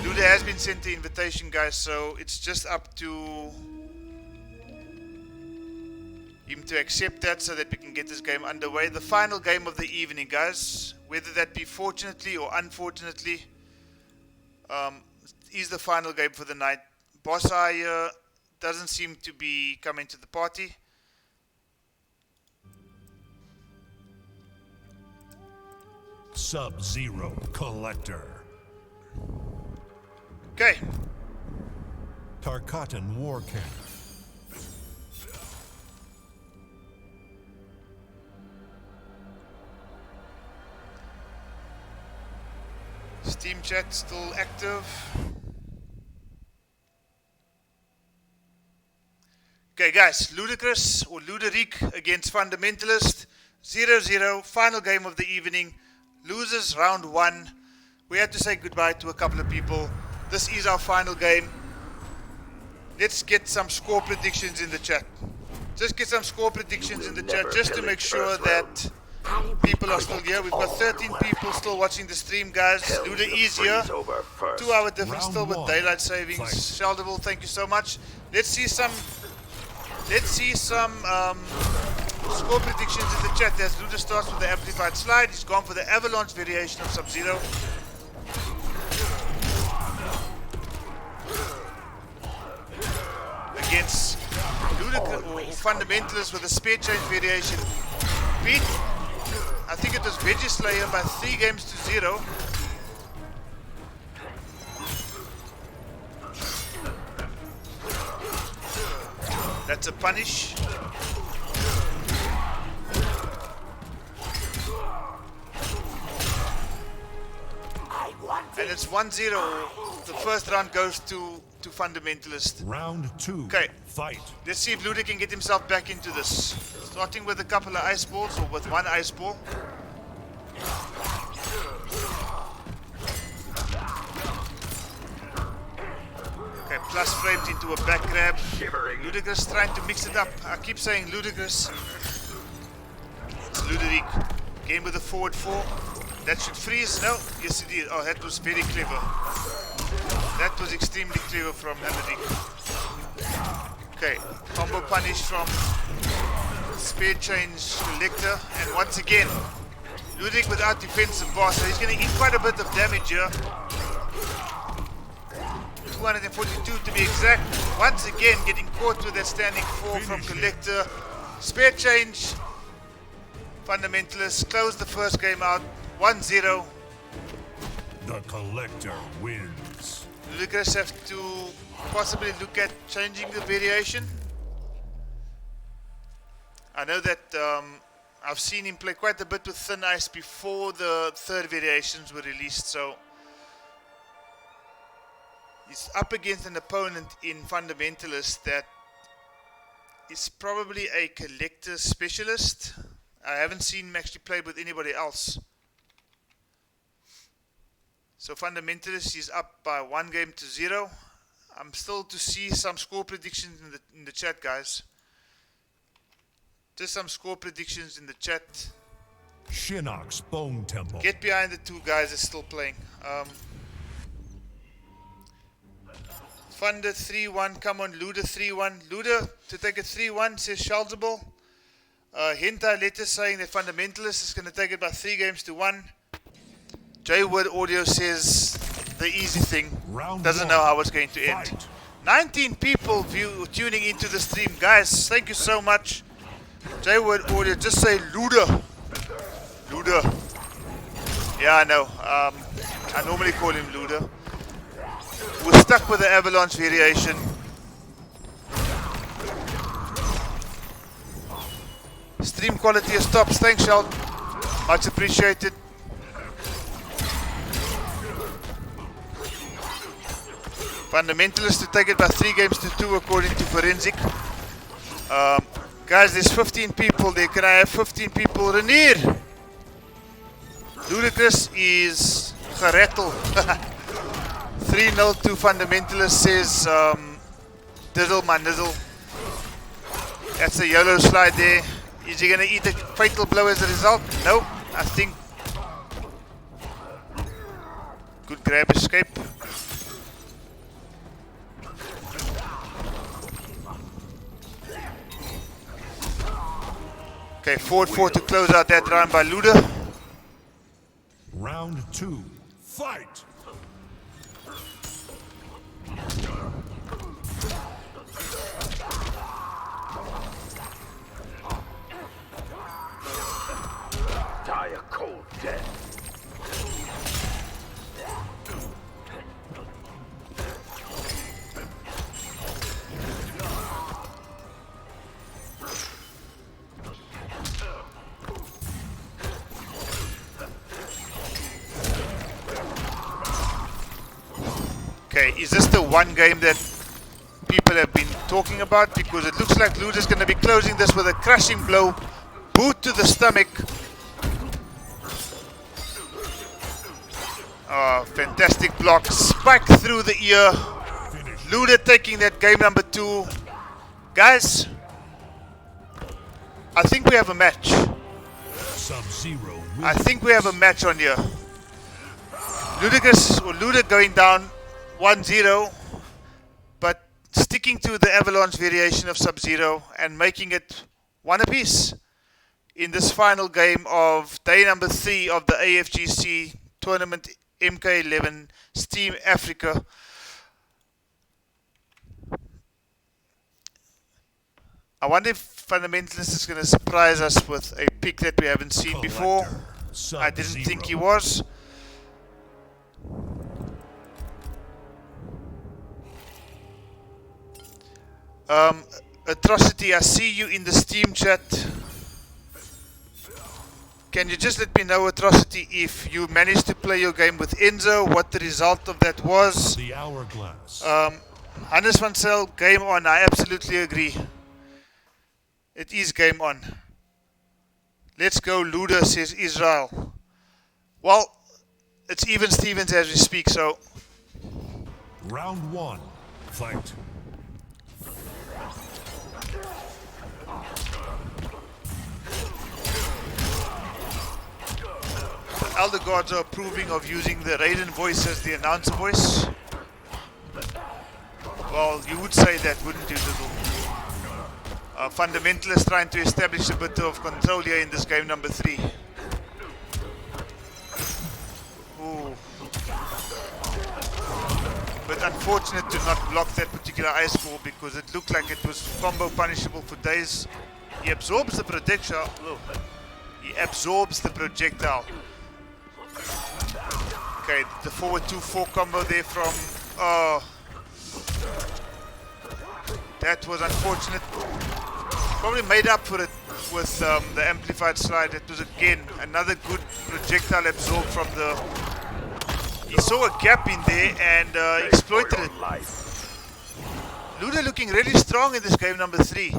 Luda has been sent the invitation, guys, so it's just up to him to accept that so that we can get this game underway. The final game of the evening, guys, whether that be fortunately or unfortunately, is the final game for the night. Bossai doesn't seem to be coming to the party. Sub-Zero Collector. Okay. Tarkatan War Camp. Steam chat still active. Okay guys, Ludicrous or Luderic against Fundamentalist. 0-0, final game of the evening. Losers round 1. We had to say goodbye to a couple of people. This is our final game. Let's get some score predictions in the chat. Just get some score predictions in the chat just to make sure that people are still here. We've got 13 people still watching the stream, guys. Luda is here. 2 hour difference still with daylight savings. Sheldonville, thank you so much. Let's see some score predictions in the chat as Luda starts with the amplified slide. He's gone for the avalanche variation of Sub-Zero. Against Fundamentalist with a spear change variation. Beat, I think it was Veggie Slayer by 3 games to 0. That's a punish. And it's 1-0. The first round goes to Fundamentalist. Round 2. Okay. Fight. Let's see if Luda can get himself back into this. Starting with a couple of ice balls, or with 1 ice ball. plus frames into a back grab. Shivering. Ludicrous trying to mix it up. I keep saying Ludicrous. It's Ludovic. Game with a forward 4. That should freeze. No. Yes it did. Oh, that was very clever. That was extremely clever from Ludovic. Okay. Combo punish from Spear Change Collector. And once again, Ludovic without defensive boss. So he's going to eat quite a bit of damage here. 242 to be exact. Once again getting caught with that standing 4 from Collector. Spear Change. Fundamentalists close the first game out 1-0. The Collector wins. Ludicrous have to possibly look at changing the variation. I know that I've seen him play quite a bit with Thin Ice before the third variations were released, so he's up against an opponent in Fundamentalist that is probably a Collector specialist. I haven't seen him actually play with anybody else. So Fundamentalist is up by 1-0. I'm still to see some score predictions in the chat, guys. Just some score predictions in the chat. Shinnok's Bone Temple. Get behind the two guys are still playing. Funder 3-1, come on, Luda 3-1. Luda to take a 3-1, says Shalzable. Hentai letter saying that Fundamentalist is going to take it by 3-1. J-Word Audio says the easy thing. Doesn't know how it's going to end. 19 people tuning into the stream. Guys, thank you so much. J-Word Audio, just say Luda. Luda. Yeah, I know. I normally call him Luda. We're stuck with the Avalanche variation. Stream quality is tops. Thanks, Shal. Much appreciated. Fundamentalist to take it by 3-2 according to Forensic. Guys, there's 15 people there. Can I have 15 people? Renier! Ludicrous is gerattle. 3-0 to Fundamentalist, says Dizzle my nizzle. That's a yellow slide there. Is he going to eat a fatal blow as a result? No, I think. Good grab escape. Okay, 4-4 to close out that round by Luda. Round 2. Fight! Die a cold death. Okay, is this the one game that people have been talking about? Because it looks like Luda's going to be closing this with a crushing blow. Boot to the stomach. Oh, fantastic block. Spike through the ear. Luda taking that game number 2. Guys, I think we have a match. Sub-Zero. I think we have a match on here. Luda going down 1-0, but sticking to the Avalanche variation of Sub-Zero and making it one apiece in this final game of day number 3 of the AFGC tournament MK11 Steam Africa. I wonder if Fundamentalist is going to surprise us with a pick that we haven't seen before. I didn't think he was. Atrocity, I see you in the Steam chat. Can you just let me know, Atrocity, if you managed to play your game with Enzo, what the result of that was? The hourglass. Hannes van Zyl, game on. I absolutely agree. It is game on. Let's go, Luda, says Israel. Well, it's even Stevens as we speak, so. Round 1. Fight. The Elder Gods are approving of using the Raiden voice as the announcer voice. Well, you would say that, wouldn't you, Little? Fundamentalist trying to establish a bit of control here in this game number 3. Ooh. But unfortunate to not block that particular ice ball because it looked like it was combo punishable for days. He absorbs the projectile. Oh. He absorbs the projectile. Okay, the forward 2-4 combo there from... Oh. That was unfortunate. Probably made up for it with the amplified slide. It was again another good projectile absorb from the... He saw a gap in there and exploited it. Luda looking really strong in this game number 3.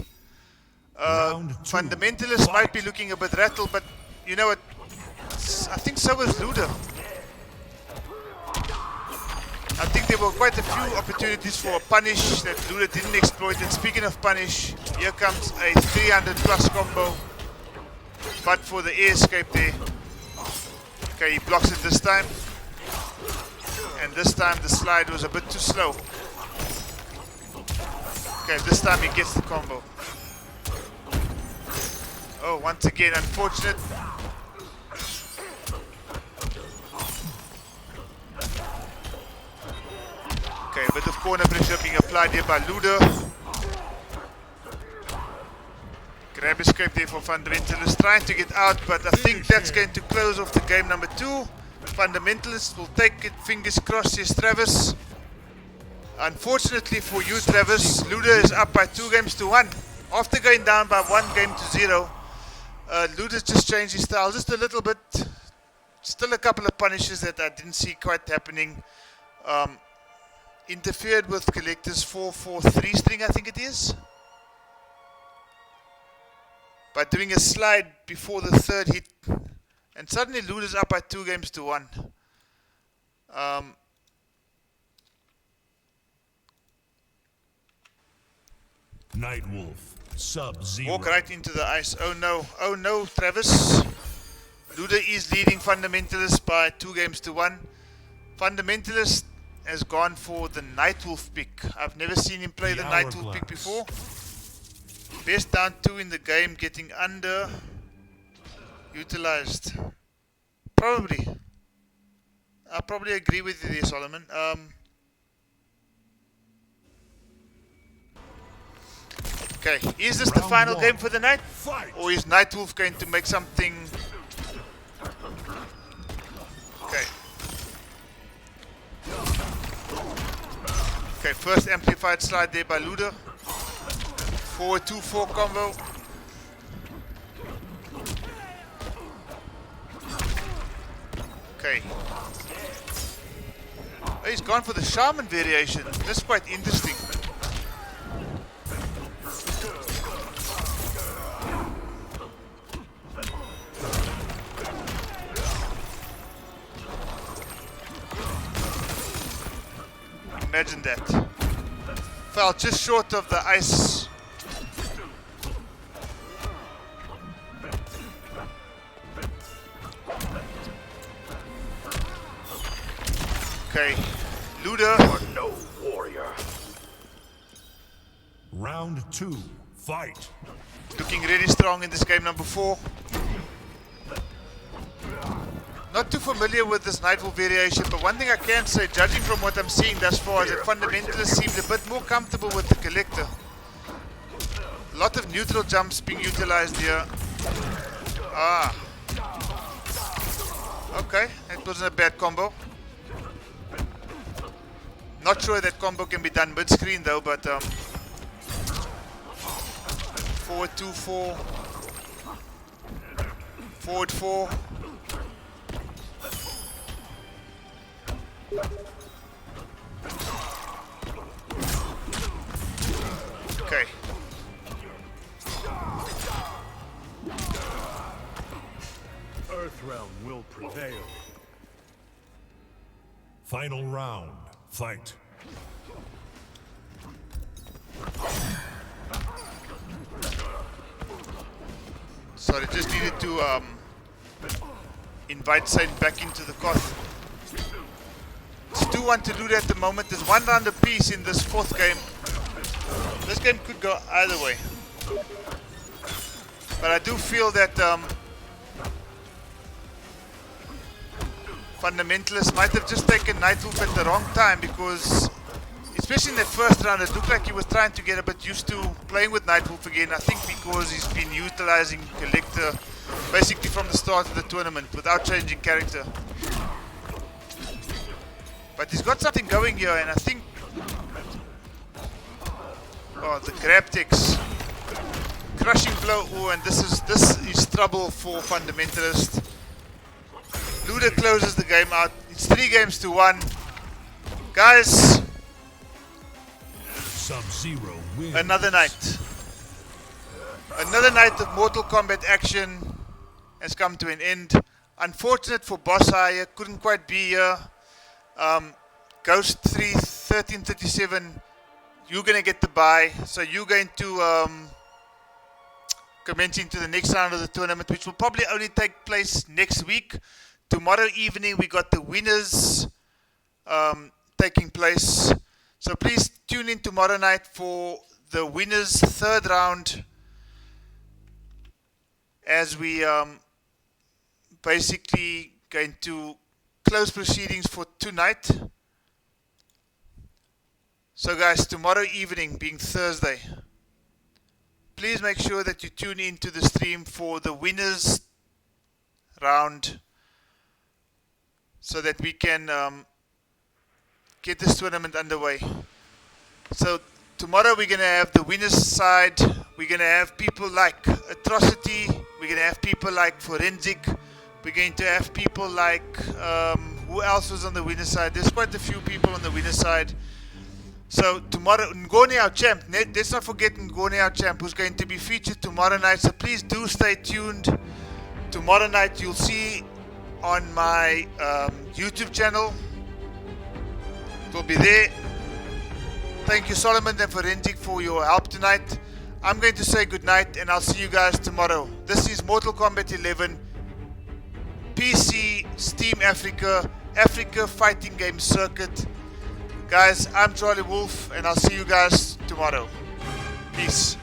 Fundamentalist might be looking a bit rattled, but you know what? I think so was Luda. I think there were quite a few opportunities for a punish that Luda didn't exploit. And speaking of punish, here comes a 300 plus combo. But for the air escape there. Okay, he blocks it this time. And this time the slide was a bit too slow. Okay, this time he gets the combo. Oh, once again, unfortunate. Okay, a bit of corner pressure being applied here by Luda. Grab escape there for Fundamentalist, trying to get out, but I think that's going to close off the game number 2. Fundamentalist will take it, fingers crossed, yes, Travis. Unfortunately for you, Travis, Luda is up by 2 games to 1. After going down by 1 game to 0, Luda's just changed his style just a little bit. Still a couple of punishes that I didn't see quite happening. Interfered with Collector's 4-4-3 string, I think it is. By doing a slide before the 3rd hit. And suddenly Luda's up by 2 games to 1. Nightwolf, Sub-Zero. Walk right into the ice. Oh no, Travis. Luda is leading Fundamentalist by 2 games to 1. Fundamentalist has gone for the Nightwolf pick. I've never seen him play the Nightwolf pick before. Best down 2 in the game, getting under utilized. Probably. I probably agree with you there, Solomon. Okay, is this the final game for the night? Or is Nightwolf going to make something... Okay. Okay, first amplified slide there by Luda. Forward 2-4 combo. Okay. Oh, he's gone for the Shaman variation. That's quite interesting. Imagine that. Fell just short of the ice. Okay, Luda. You're no warrior. Round 2, fight. Looking really strong in this game number 4. Not too familiar with this Nightwolf variation, but one thing I can say, judging from what I'm seeing thus far, is that Fundamentalists seemed a bit more comfortable with the Collector. A lot of neutral jumps being utilized here. Ah. Okay, that wasn't a bad combo. Not sure that combo can be done mid-screen though, but forward 2-4, forward 4. Okay. Earthrealm will prevail. Final round, fight. Sorry, just needed to invite Saint back into the court. Just do want to do that at the moment. There's one round apiece in this fourth game. This game could go either way. But I do feel that Fundamentalists might have just taken Nightwolf at the wrong time, because especially in that first round it looked like he was trying to get a bit used to playing with Nightwolf again. I think because he's been utilizing Collector basically from the start of the tournament without changing character. But he's got something going here, and I think... Oh, the grab text. Crushing blow. Oh, and this is trouble for Fundamentalist. Luda closes the game out. It's 3-1. Guys, Sub-Zero wins. another night. Another night of Mortal Kombat action has come to an end. Unfortunate for Boss Hire, couldn't quite be here. Ghost 3 1337, you're gonna get the bye, so you're going to commence into the next round of the tournament, which will probably only take place next week. Tomorrow evening we got the winners taking place, so please tune in tomorrow night for the winners third round, as we basically going to close proceedings for tonight. So guys, tomorrow evening being Thursday, please make sure that you tune in to the stream for the winners round, so that we can get this tournament underway. So tomorrow we're going to have the winners side. We're going to have people like Atrocity. We're going to have people like Forensic. We're going to have people like, who else was on the winner's side? There's quite a few people on the winner's side. So tomorrow, Ngoni, our champ. Let's not forget Ngoni, our champ, who's going to be featured tomorrow night. So please do stay tuned. Tomorrow night you'll see on my YouTube channel. It will be there. Thank you, Solomon and Forensic, for your help tonight. I'm going to say good night, and I'll see you guys tomorrow. This is Mortal Kombat 11 PC Steam Africa Fighting Game Circuit. Guys, I'm Charlie Wolf, and I'll see you guys tomorrow. Peace.